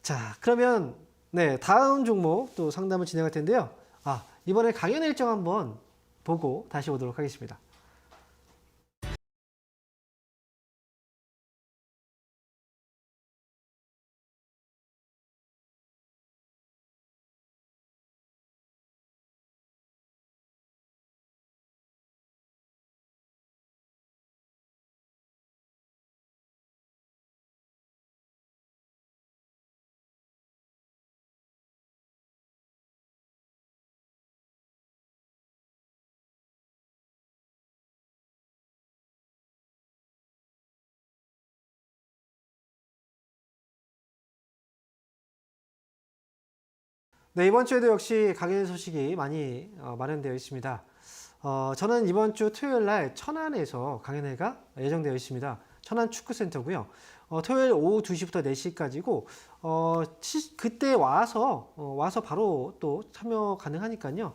자, 그러면 네, 다음 종목 또 상담을 진행할 텐데요. 이번에 강연 일정 한번 보고 다시 오도록 하겠습니다. 네, 이번 주에도 역시 강연 소식이 많이 마련되어 있습니다. 저는 이번 주 토요일 날 천안에서 강연회가 예정되어 있습니다. 천안 축구센터고요. 토요일 오후 2시부터 4시까지고 그때 와서 바로 또 참여 가능하니까요.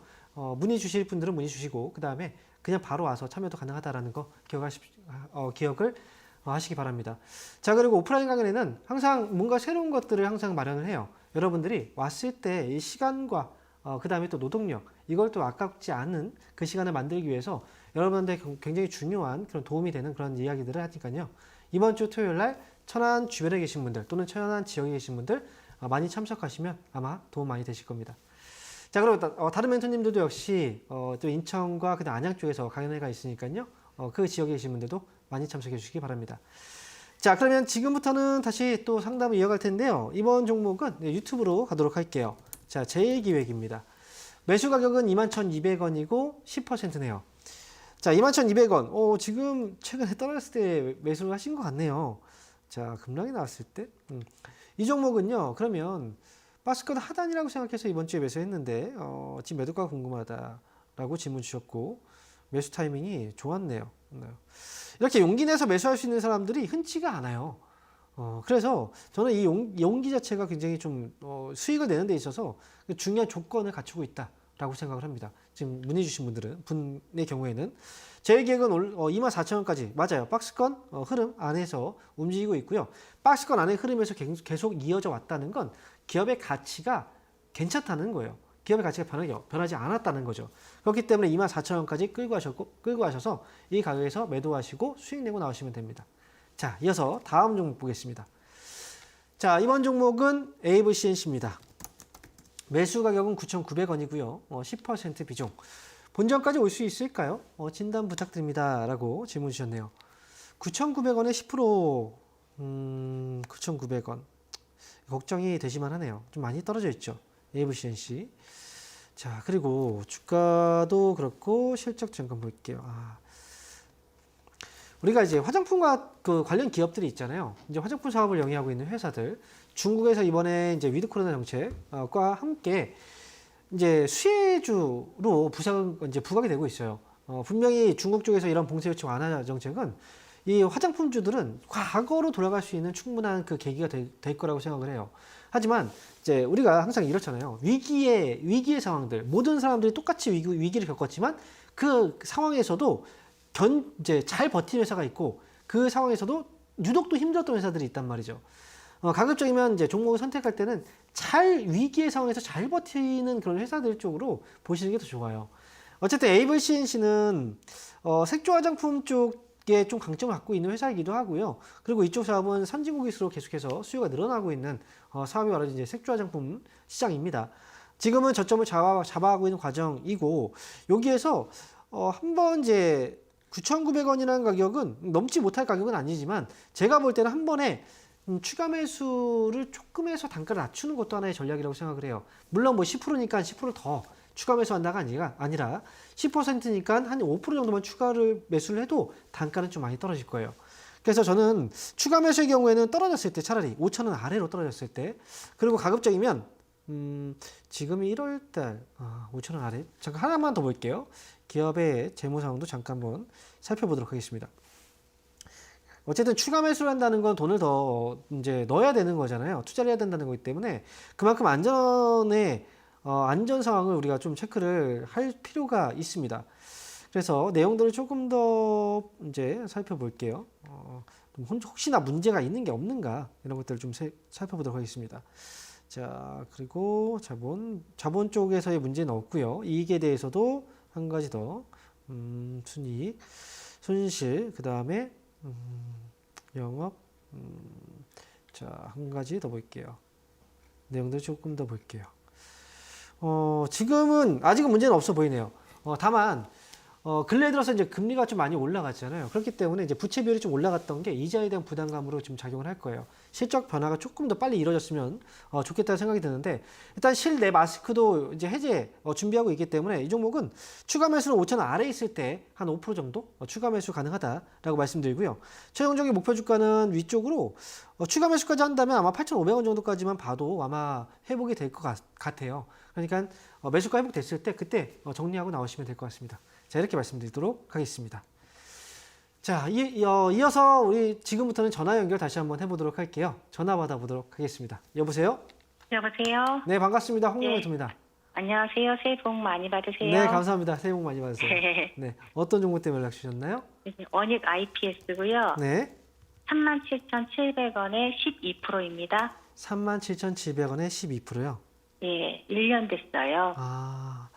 문의 주실 분들은 문의 주시고 그 다음에 그냥 바로 와서 참여도 가능하다라는 거 기억을 하시기 바랍니다. 자, 그리고 오프라인 강연회는 항상 뭔가 새로운 것들을 항상 마련을 해요. 여러분들이 왔을 때 이 시간과 그 다음에 또 노동력 이걸 또 아깝지 않은 그 시간을 만들기 위해서 여러분한테 굉장히 중요한 그런 도움이 되는 그런 이야기들을 하니까요. 이번 주 토요일 날 천안 주변에 계신 분들 또는 천안 지역에 계신 분들 많이 참석하시면 아마 도움 많이 되실 겁니다. 자, 그리고 다른 멘토님들도 역시 또 인천과 그다음 안양 쪽에서 강연회가 있으니까요. 그 지역에 계신 분들도 많이 참석해 주시기 바랍니다. 자, 그러면 지금부터는 다시 또 상담을 이어갈 텐데요. 이번 종목은 유튜브로 가도록 할게요. 자, 제1기획입니다. 매수 가격은 21,200원이고 10%네요. 자, 21,200원. 지금 최근에 떨어졌을 때 매수를 하신 것 같네요. 자, 급락이 나왔을 때. 이 종목은요. 그러면 박스권 하단이라고 생각해서 이번 주에 매수했는데 지금 매도가가 궁금하다라고 질문 주셨고 매수 타이밍이 좋았네요. 이렇게 용기 내서 매수할 수 있는 사람들이 흔치가 않아요. 그래서 저는 이 용기 자체가 굉장히 좀 수익을 내는 데 있어서 중요한 조건을 갖추고 있다라고 생각을 합니다. 지금 문의 주신 분의 경우에는 제 계획은 24,000원까지 맞아요. 박스권 흐름 안에서 움직이고 있고요. 박스권 안의 흐름에서 계속 이어져 왔다는 건 기업의 가치가 괜찮다는 거예요. 기업의 가치가 변하지 않았다는 거죠. 그렇기 때문에 24,000원까지 끌고 가셔서 이 가격에서 매도하시고 수익 내고 나오시면 됩니다. 자, 이어서 다음 종목 보겠습니다. 자, 이번 종목은 AVCNC입니다. 매수 가격은 9,900원이고요. 10% 비중. 본전까지 올 수 있을까요? 진단 부탁드립니다. 라고 질문 주셨네요. 9,900원에 10% 9,900원. 걱정이 되시만 하네요. 좀 많이 떨어져 있죠. AVCNC. 자, 그리고 주가도 그렇고 실적 잠깐 볼게요. 우리가 이제 화장품과 그 관련 기업들이 있잖아요. 이제 화장품 사업을 영위하고 있는 회사들. 중국에서 이번에 이제 위드 코로나 정책과 함께 이제 수혜주로 부각이 되고 있어요. 분명히 중국 쪽에서 이런 봉쇄 조치 완화 정책은 이 화장품주들은 과거로 돌아갈 수 있는 충분한 그 계기가 될 거라고 생각을 해요. 하지만 이제 우리가 항상 이렇잖아요. 위기의 상황들, 모든 사람들이 똑같이 위기를 겪었지만 그 상황에서도 이제 잘 버티는 회사가 있고 그 상황에서도 유독 또 힘들었던 회사들이 있단 말이죠. 가급적이면 이제 종목을 선택할 때는 위기의 상황에서 잘 버티는 그런 회사들 쪽으로 보시는 게 더 좋아요. 어쨌든 AVCNC는 색조 화장품 쪽에 좀 강점을 갖고 있는 회사이기도 하고요. 그리고 이쪽 사업은 선진국일수록 계속해서 수요가 늘어나고 있는 사업이 바로 이제 색조 화장품 시장입니다. 지금은 저점을 잡아가고 있는 과정이고 여기에서 한번 이제 9,900원이라는 가격은 넘지 못할 가격은 아니지만 제가 볼 때는 한 번에 추가 매수를 조금 해서 단가를 낮추는 것도 하나의 전략이라고 생각을 해요. 물론 뭐 10%니까 10% 더 추가 매수한다가 아니라 10%니까 한 5% 정도만 매수를 해도 단가는 좀 많이 떨어질 거예요. 그래서 저는 추가 매수의 경우에는 떨어졌을 때 차라리 5,000원 아래로 떨어졌을 때 그리고 가급적이면 지금이 1월달 5,000원 아래 잠깐 하나만 더 볼게요. 기업의 재무 상황도 잠깐 한번 살펴보도록 하겠습니다. 어쨌든 추가 매수를 한다는 건 돈을 더 이제 넣어야 되는 거잖아요. 투자를 해야 된다는 거기 때문에 그만큼 안전에 안전 상황을 우리가 좀 체크를 할 필요가 있습니다. 그래서 내용들을 조금 더 이제 살펴볼게요. 혹시나 문제가 있는 게 없는가 이런 것들을 좀 살펴보도록 하겠습니다. 자, 그리고 자본 쪽에서의 문제는 없고요. 이익에 대해서도 한 가지 더 순이익, 손실, 그 다음에 영업, 자, 한 가지 더 볼게요. 내용들 조금 더 볼게요. 지금은 아직은 문제는 없어 보이네요. 다만 근래 들어서 이제 금리가 좀 많이 올라갔잖아요. 그렇기 때문에 이제 부채 비율이 좀 올라갔던 게 이자에 대한 부담감으로 좀 작용을 할 거예요. 실적 변화가 조금 더 빨리 이루어졌으면 좋겠다는 생각이 드는데, 일단 실내 마스크도 이제 해제 준비하고 있기 때문에 이 종목은 추가 매수는 5,000원 아래에 있을 때 한 5% 정도 추가 매수 가능하다라고 말씀드리고요. 최종적인 목표 주가는 위쪽으로 추가 매수까지 한다면 아마 8,500원 정도까지만 봐도 아마 회복이 될 것 같아요. 그러니까 매수가 회복됐을 때 그때 정리하고 나오시면 될 것 같습니다. 자, 이렇게 말씀드리도록 하겠습니다. 자, 이어서 우리 지금부터는 전화 연결 다시 한번 해보도록 할게요. 전화 받아보도록 하겠습니다. 여보세요? 여보세요. 네, 반갑습니다. 홍영호입니다. 안녕하세요. 새해 복 많이 받으세요. 네, 감사합니다. 새해 복 많이 받으세요. 네, 어떤 종목 때문에 연락 주셨나요? 원익 IPS고요. 네, 37,700원에 12%입니다. 37,700원에 12%요. 예, 1년 됐어요. 아,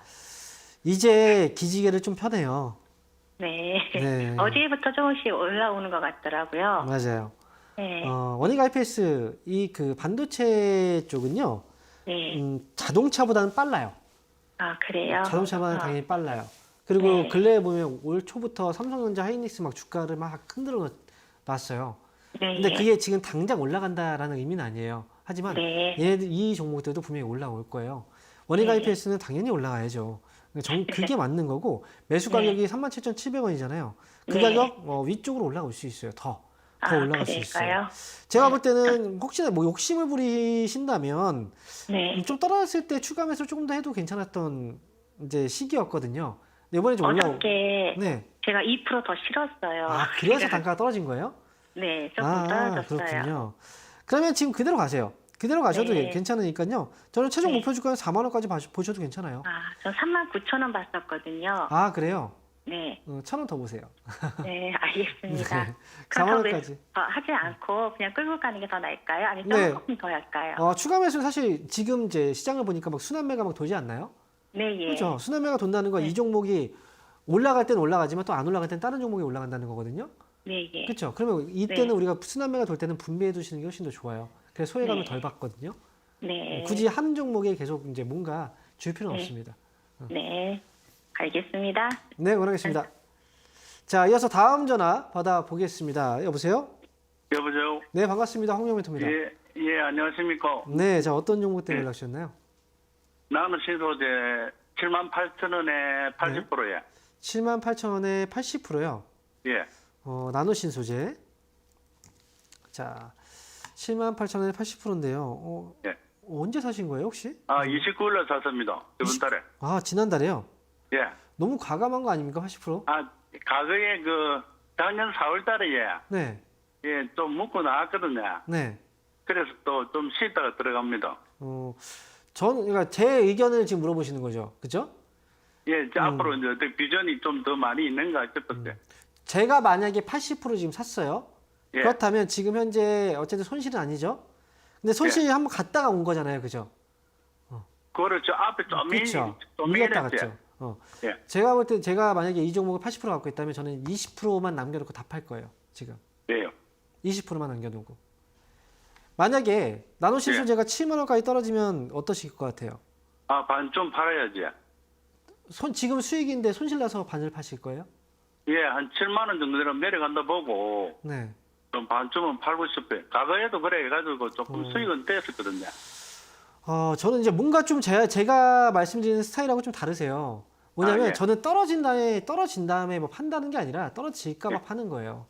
이제 기지개를 좀 펴네요. 네. 네. 어제부터 조금씩 올라오는 것 같더라고요. 맞아요. 네. 원익 IPS 이 그 반도체 쪽은요, 네. 자동차보다는 빨라요. 아, 그래요? 자동차보다는 당연히 빨라요. 그리고 네. 근래에 보면 올 초부터 삼성전자, 하이닉스 막 주가를 막 흔들어 놨어요. 네. 근데 그게 지금 당장 올라간다라는 의미는 아니에요. 하지만 네. 얘네들 이 종목들도 분명히 올라올 거예요. 원익 네. IPS는 당연히 올라가야죠. 그게 맞는 거고, 매수 가격이 37,700원이잖아요. 그 네. 가격 위쪽으로 올라올 수 있어요. 더 올라갈 수 있어요. 그럴까요? 제가 볼 때는 혹시나 뭐 욕심을 부리신다면 네. 좀 떨어졌을 때 추가 매수 조금 더 해도 괜찮았던 이제 시기였거든요. 근데 이번에 좀 올라오. 어저께 네. 제가 2% 더 실었어요. 아, 그래서 단가가 떨어진 거예요? 네, 조금 떨어졌어요. 그렇군요. 그러면 지금 그대로 가세요. 그대로 가셔도 네. 괜찮으니까요. 저는 최종 네. 목표 주가는 4만 원까지 보셔도 괜찮아요. 아, 저 39,000원 봤었거든요. 아, 그래요? 네. 1,000원 더 보세요. 네, 알겠습니다. 네. 그럼 4만 더 원까지. 하지 않고 그냥 끌고 가는 게 더 나을까요? 아니면 네. 조금 더 할까요? 추가 매수 순 지금 이제 시장을 보니까 막 순환매가 막 돌지 않나요? 네, 예. 그렇죠. 순환매가 돈다는 건 이 종목이 올라갈 때는 올라가지만 또 안 올라갈 때는 다른 종목이 올라간다는 거거든요. 네, 예. 그렇죠. 그러면 이때는 네. 우리가 순환매가 돌 때는 분배해 두시는 게 훨씬 더 좋아요. 그래서 소외감을 네. 덜 받거든요. 네. 굳이 한 종목에 계속 이제 뭔가 줄 필요는 네. 없습니다. 네. 알겠습니다. 네, 원하겠습니다. 자, 이어서 다음 전화 받아보겠습니다. 여보세요? 여보세요. 네, 반갑습니다. 홍영민입니다. 예, 안녕하십니까. 네, 자, 어떤 종목 때문에 연락 주셨나요? 나는 신소재 78,000원에 80%예. 78,000원에 80%요. 예. 나노신 소재. 자, 78,000원에 80%인데요. 예. 언제 사신 거예요, 혹시? 29일날 샀습니다. 저번 달에. 아, 지난달에요? 예. 너무 과감한 거 아닙니까, 80%? 가격에 작년 4월 달에 네, 좀 묵고 나왔거든요. 네. 그래서 또 좀 쉬다가 들어갑니다. 그러니까 제 의견을 지금 물어보시는 거죠, 그죠? 예, 이제 앞으로 이제 어떻게 비전이 좀 더 많이 있는가 싶었어요. 제가 만약에 80% 지금 샀어요. 예. 그렇다면 지금 현재 어쨌든 손실은 아니죠? 근데 손실이 한번 갔다가 온 거잖아요, 그죠? 그렇죠. 앞에 그렇죠. 좀 이겼다 밀렸어요. 갔죠. 예. 제가 볼 때 제가 만약에 이 종목을 80% 갖고 있다면 저는 20%만 남겨놓고 다 팔 거예요, 지금. 예요. 20%만 남겨놓고. 만약에 나노신 예. 소재가 7만 원까지 떨어지면 어떠실 것 같아요? 반 좀 팔아야지. 지금 수익인데 손실 나서 반을 파실 거예요? 예, 한 7만 원 정도 되면 내려간다 보고 네. 좀 반쯤은 팔고 싶어요. 과거에도 그래 해가지고 조금 수익은 떼었거든요. 저는 이제 뭔가 좀 제가 말씀드리는 스타일하고 좀 다르세요. 뭐냐면 예. 저는 떨어진 다음에 뭐 판다는 게 아니라 떨어질까봐 파는 거예요.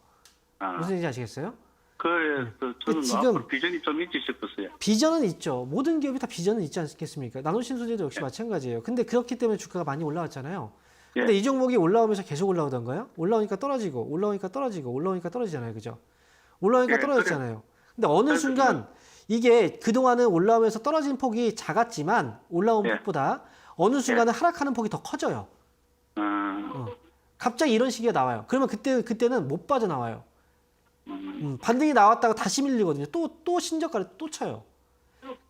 무슨 얘기인지 아시겠어요? 그래서 저는 지금- 앞으로 비전이 좀 있지 싶었어요. 비전은 있죠. 모든 기업이 다 비전은 있지 않겠습니까? 나노신 소재도 역시 마찬가지예요. 근데 그렇기 때문에 주가가 많이 올라왔잖아요. 근데 예. 이 종목이 올라오면서 계속 올라오던가요? 올라오니까 떨어지고, 올라오니까 떨어지고, 올라오니까 떨어지잖아요. 그죠? 올라오니까 예, 떨어졌잖아요. 근데 어느 그래서 순간 이게 그동안은 올라오면서 떨어진 폭이 작았지만 올라온 예. 폭보다 어느 순간은 하락하는 폭이 더 커져요. 갑자기 이런 시기가 나와요. 그러면 그때는 못 빠져나와요. 반등이 나왔다가 다시 밀리거든요. 또 신저가를 또 쳐요.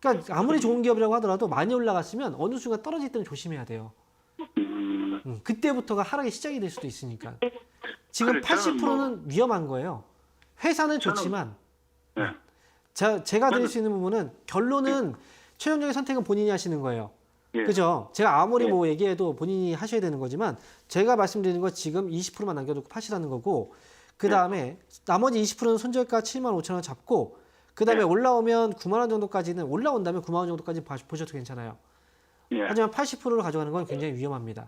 그러니까 아무리 좋은 기업이라고 하더라도 많이 올라갔으면 어느 순간 떨어질 때는 조심해야 돼요. 그때부터가 하락이 시작이 될 수도 있으니까. 지금 그래, 저는 80%는 위험한 거예요. 회사는 좋지만 네. 제가 드릴 수 있는 부분은 결론은 최종적인 선택은 본인이 하시는 거예요. 예. 그죠? 제가 아무리 예. 뭐 얘기해도 본인이 하셔야 되는 거지만 제가 말씀드리는 건 지금 20%만 남겨두고 파시라는 거고 그 다음에 나머지 20%는 손절가 75,000원 잡고 그 다음에 예. 올라오면 9만 원 정도까지는 올라온다면 9만 원 정도까지 보셔도 괜찮아요. 예. 하지만 80%를 가져가는 건 굉장히 위험합니다.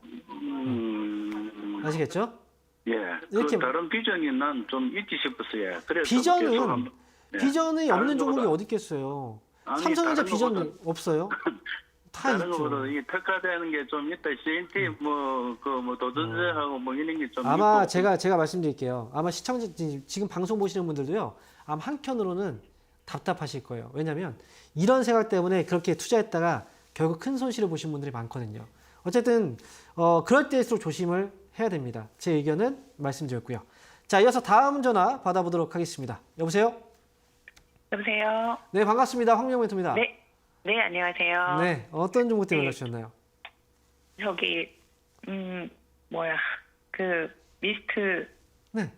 아시겠죠? 예. 이렇게- 그 다른 비전이 난 좀 있지 싶었어요. 그래서 비전은 계속 한번- 예. 비전이 다른 없는 종목이 거보다- 어디 있겠어요? 아니, 삼성전자 다른 비전 거보다- 없어요? 다 다른 있죠. 것보다 이 특화되는 게 좀 있다. CNT 도전제하고 뭐 이런 게 좀 아마 있고. 제가 말씀드릴게요. 아마 시청자 지금 방송 보시는 분들도요. 아마 한켠으로는 답답하실 거예요. 왜냐하면 이런 생각 때문에 그렇게 투자했다가 결국 큰 손실을 보신 분들이 많거든요. 어쨌든 그럴 때일수록 조심을 해야 됩니다. 제 의견은 말씀드렸고요. 자, 이어서 다음 전화 받아보도록 하겠습니다. 여보세요? 여보세요. 네, 반갑습니다. 황민영 멘토입니다. 네. 네, 안녕하세요. 네, 어떤 종목 때문에 네. 연락 주셨나요? 저기 그 미스트. 네.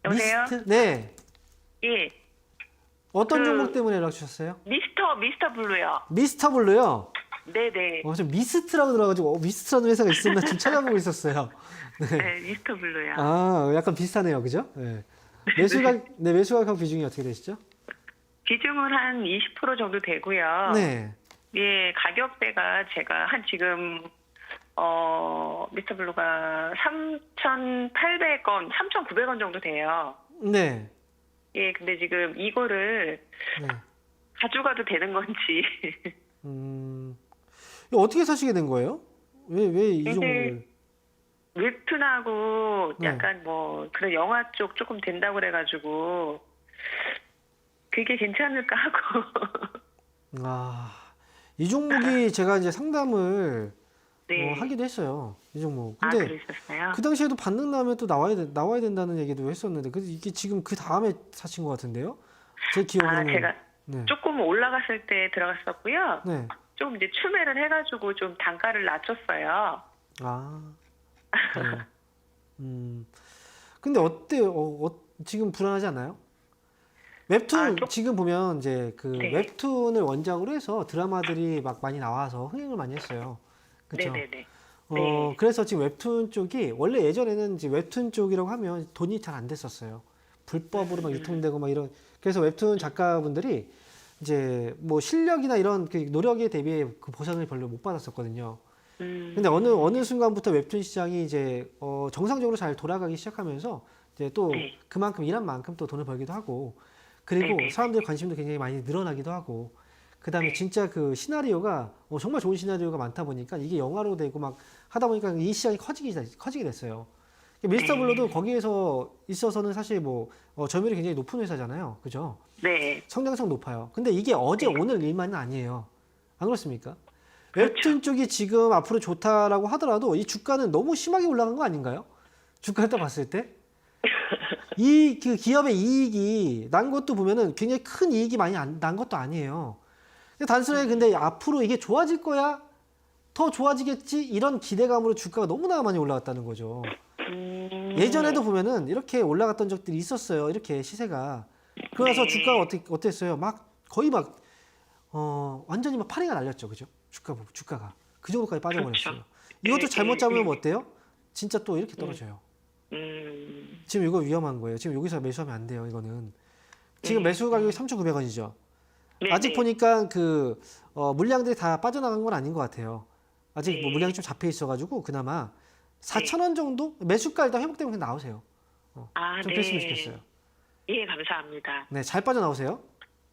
여보세요? 미스트? 네. 예. 어떤 그- 종목 때문에 연락 주셨어요? 미스터 블루요. 미스터 블루요? 네네. 저 미스트라고 들어가지고 미스트라는 회사가 있었나 지금 찾아보고 있었어요. 네. 네, 미스터 블루요. 아, 약간 비슷하네요, 그죠? 네. 매수가격 비중이 어떻게 되시죠? 비중은 한 20% 정도 되고요. 네, 예, 가격대가 제가 한 지금 미스터 블루가 3,800원, 3,900원 정도 돼요. 네, 예, 근데 지금 이거를 네. 가져가도 되는 건지. 이거 어떻게 사시게 된 거예요? 왜 이 근데- 종목을? 웹툰하고 네. 약간 그런 영화 쪽 조금 된다고 그래가지고 그게 괜찮을까 하고. 아, 이 종목이 제가 이제 상담을 네. 하기도 했어요. 이 종목. 아, 근데 그러셨어요? 그 당시에도 반등 나면 또 나와야 된다는 얘기도 했었는데, 이게 지금 그 다음에 사신 것 같은데요? 제 기억으로는. 제가 네. 조금 올라갔을 때 들어갔었고요. 네. 좀 이제 추매를 해가지고 좀 단가를 낮췄어요. 아. 네. 근데 어때요? 지금 불안하지 않나요? 웹툰 지금 보면 이제 그 네. 웹툰을 원작으로 해서 드라마들이 막 많이 나와서 흥행을 많이 했어요. 그렇죠? 네네네. 네. 그래서 지금 웹툰 쪽이 원래 예전에는 이제 웹툰 쪽이라고 하면 돈이 잘 안 됐었어요. 불법으로 막 유통되고 막 이런. 그래서 웹툰 작가분들이 이제 뭐 실력이나 이런 그 노력에 대비해 그 보상을 별로 못 받았었거든요. 근데 어느 순간부터 웹툰 시장이 이제 정상적으로 잘 돌아가기 시작하면서 이제 또 네. 그만큼 일한 만큼 또 돈을 벌기도 하고 그리고 네네. 사람들의 관심도 굉장히 많이 늘어나기도 하고 그다음에 네. 진짜 그 시나리오가 정말 좋은 시나리오가 많다 보니까 이게 영화로 되고 막 하다 보니까 이 시장이 커지게 됐어요. 미스터 네. 블루도 거기에서 있어서는 사실 뭐 점유율이 굉장히 높은 회사잖아요. 그죠? 네. 성장성 높아요. 근데 이게 어제 네. 오늘 일만은 아니에요. 안 그렇습니까? 그렇죠. 웹툰 쪽이 지금 앞으로 좋다라고 하더라도 이 주가는 너무 심하게 올라간 거 아닌가요? 주가를 딱 봤을 때? 그 기업의 이익이 난 것도 보면은 굉장히 큰 이익이 많이 난 것도 아니에요. 단순하게 근데 앞으로 이게 좋아질 거야? 더 좋아지겠지? 이런 기대감으로 주가가 너무나 많이 올라갔다는 거죠. 예전에도 보면은 이렇게 올라갔던 적들이 있었어요. 이렇게 시세가. 그래서 네. 주가가 어땠어요? 막 거의 막 완전히 막 파리가 날렸죠, 그죠? 주가가 그 정도까지 빠져버렸어요. 그렇죠. 이것도 네, 잘못 네, 잡으면 네. 어때요? 진짜 또 이렇게 떨어져요. 음, 지금 이거 위험한 거예요. 지금 여기서 매수하면 안 돼요. 이거는 지금 네. 매수 가격이 3,900원이죠. 네, 아직 네. 보니까 그 물량들이 다 빠져나간 건 아닌 것 같아요. 아직 뭐 네. 물량이 좀 잡혀 있어가지고 그나마 4,000원 정도 매수가 일단 회복되면 그냥 나오세요. 아, 좀 네. 그랬으면 좋겠어요. 예, 감사합니다. 네, 잘 빠져나오세요.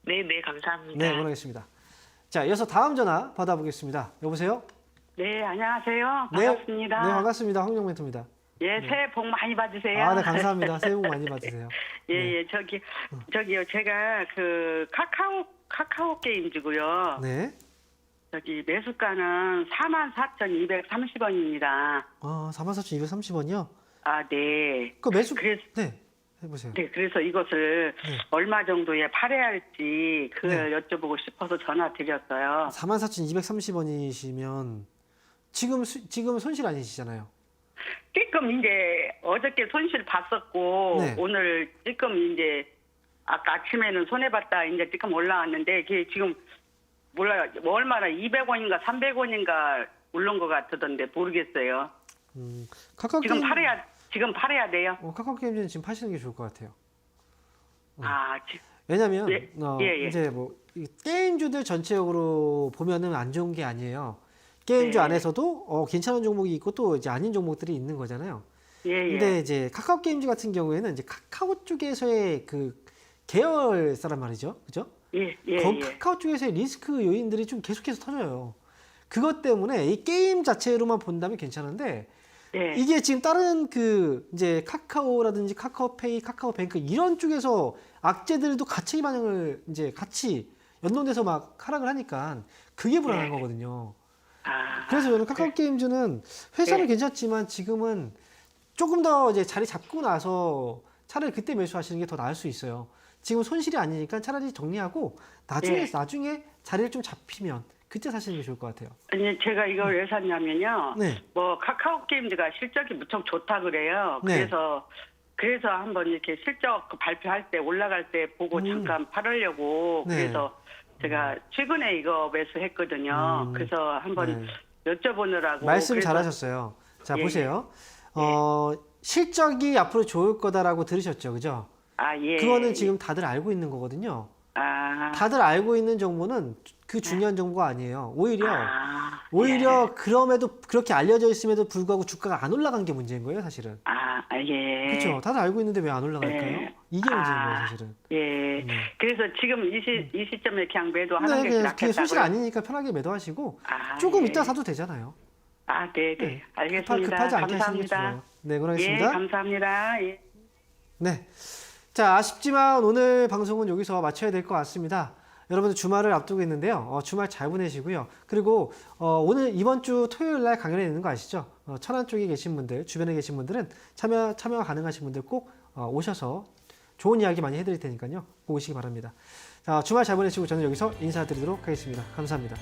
네, 네, 감사합니다. 네, 응원하겠습니다. 자, 이어서 다음 전화 받아보겠습니다. 여보세요? 네, 안녕하세요. 네. 반갑습니다. 네, 반갑습니다. 황영 멘토입니다. 예, 새해 복 많이 받으세요. 아, 네, 감사합니다. 새해 복 많이 받으세요. 예, 예, 저기요, 제가 그 카카오 카카오 게임즈고요. 네. 저기 매수가는 44,230원입니다. 44,230원이요? 아, 네. 그 매수 그래서 네. 해보세요. 네, 그래서 이것을 네. 얼마 정도에 팔아야 할지 그걸 네. 여쭤보고 싶어서 전화 드렸어요. 44,230원이시면 지금 손실 아니시잖아요. 조금 이제 어저께 손실 봤었고 네. 오늘 조금 이제 아까 아침에는 손해 봤다 이제 조금 올라왔는데 이게 지금 몰라요. 뭐 얼마나 200원인가 300원인가 오른 것 같던데 모르겠어요. 카카오 지금 게임 지금 팔아야 돼요. 카카오 게임즈는 지금 파시는 게 좋을 것 같아요. 아, 왜냐면 예, 예. 이제 뭐 이 게임주들 전체적으로 보면은 안 좋은 게 아니에요. 게임주 네. 안에서도 괜찮은 종목이 있고 또 이제 아닌 종목들이 있는 거잖아요. 예, 근데 이제 카카오 게임즈 같은 경우에는 이제 카카오 쪽에서의 그 계열사란 말이죠. 그죠? 예. 카카오 쪽에서의 리스크 요인들이 좀 계속해서 터져요. 그것 때문에 이 게임 자체로만 본다면 괜찮은데 네. 이게 지금 다른 그 이제 카카오라든지 카카오페이, 카카오뱅크 이런 쪽에서 악재들도 가치 반영을 이제 같이 연동돼서 막 하락을 하니까 그게 불안한 거거든요. 아, 그래서 저는 카카오 게임즈는 회사는 괜찮지만 지금은 조금 더 이제 자리 잡고 나서 차라리 그때 매수하시는 게 더 나을 수 있어요. 지금 손실이 아니니까 차라리 정리하고 나중에 자리를 좀 잡히면 그때 사시는 게 좋을 것 같아요. 아니 제가 이걸 왜 샀냐면요. 네. 뭐 카카오 게임즈가 실적이 무척 좋다 그래요. 네. 그래서 한번 이렇게 실적 발표할 때 올라갈 때 보고 잠깐 팔으려고 네. 그래서 제가 최근에 이거 매수했거든요. 그래서 한번 여쭤보느라고 말씀 그래서 잘하셨어요. 자, 예, 보세요. 실적이 앞으로 좋을 거다라고 들으셨죠, 그죠? 아, 예. 그거는 지금 다들 알고 있는 거거든요. 아, 다들 알고 있는 정보는 그 중요한 정보가 아니에요. 오히려 예. 그럼에도 그렇게 알려져 있음에도 불구하고 주가가 안 올라간 게 문제인 거예요, 사실은. 예. 그렇죠. 다들 알고 있는데 왜 안 올라갈까요? 네. 이게 문제인 거예요, 사실은. 예. 네. 그래서 지금 이 시점에 그냥 매도하는 게 그게 낫겠다고요. 손실 아니니까 편하게 매도하시고 아, 조금 예. 이따 사도 되잖아요. 아, 네. 알겠습니다. 급하지 않게 하시는 게 감사합니다. 좋아요. 네, 그럼 예, 하겠습니다. 감사합니다. 예. 네. 자, 아쉽지만 오늘 방송은 여기서 마쳐야 될 것 같습니다. 여러분들 주말을 앞두고 있는데요. 주말 잘 보내시고요. 그리고 오늘 이번 주 토요일 날 강연회 있는 거 아시죠? 천안 쪽에 계신 분들, 주변에 계신 분들은 참여 가능하신 분들 꼭 오셔서 좋은 이야기 많이 해드릴 테니까요. 꼭 오시기 바랍니다. 자, 주말 잘 보내시고 저는 여기서 인사드리도록 하겠습니다. 감사합니다.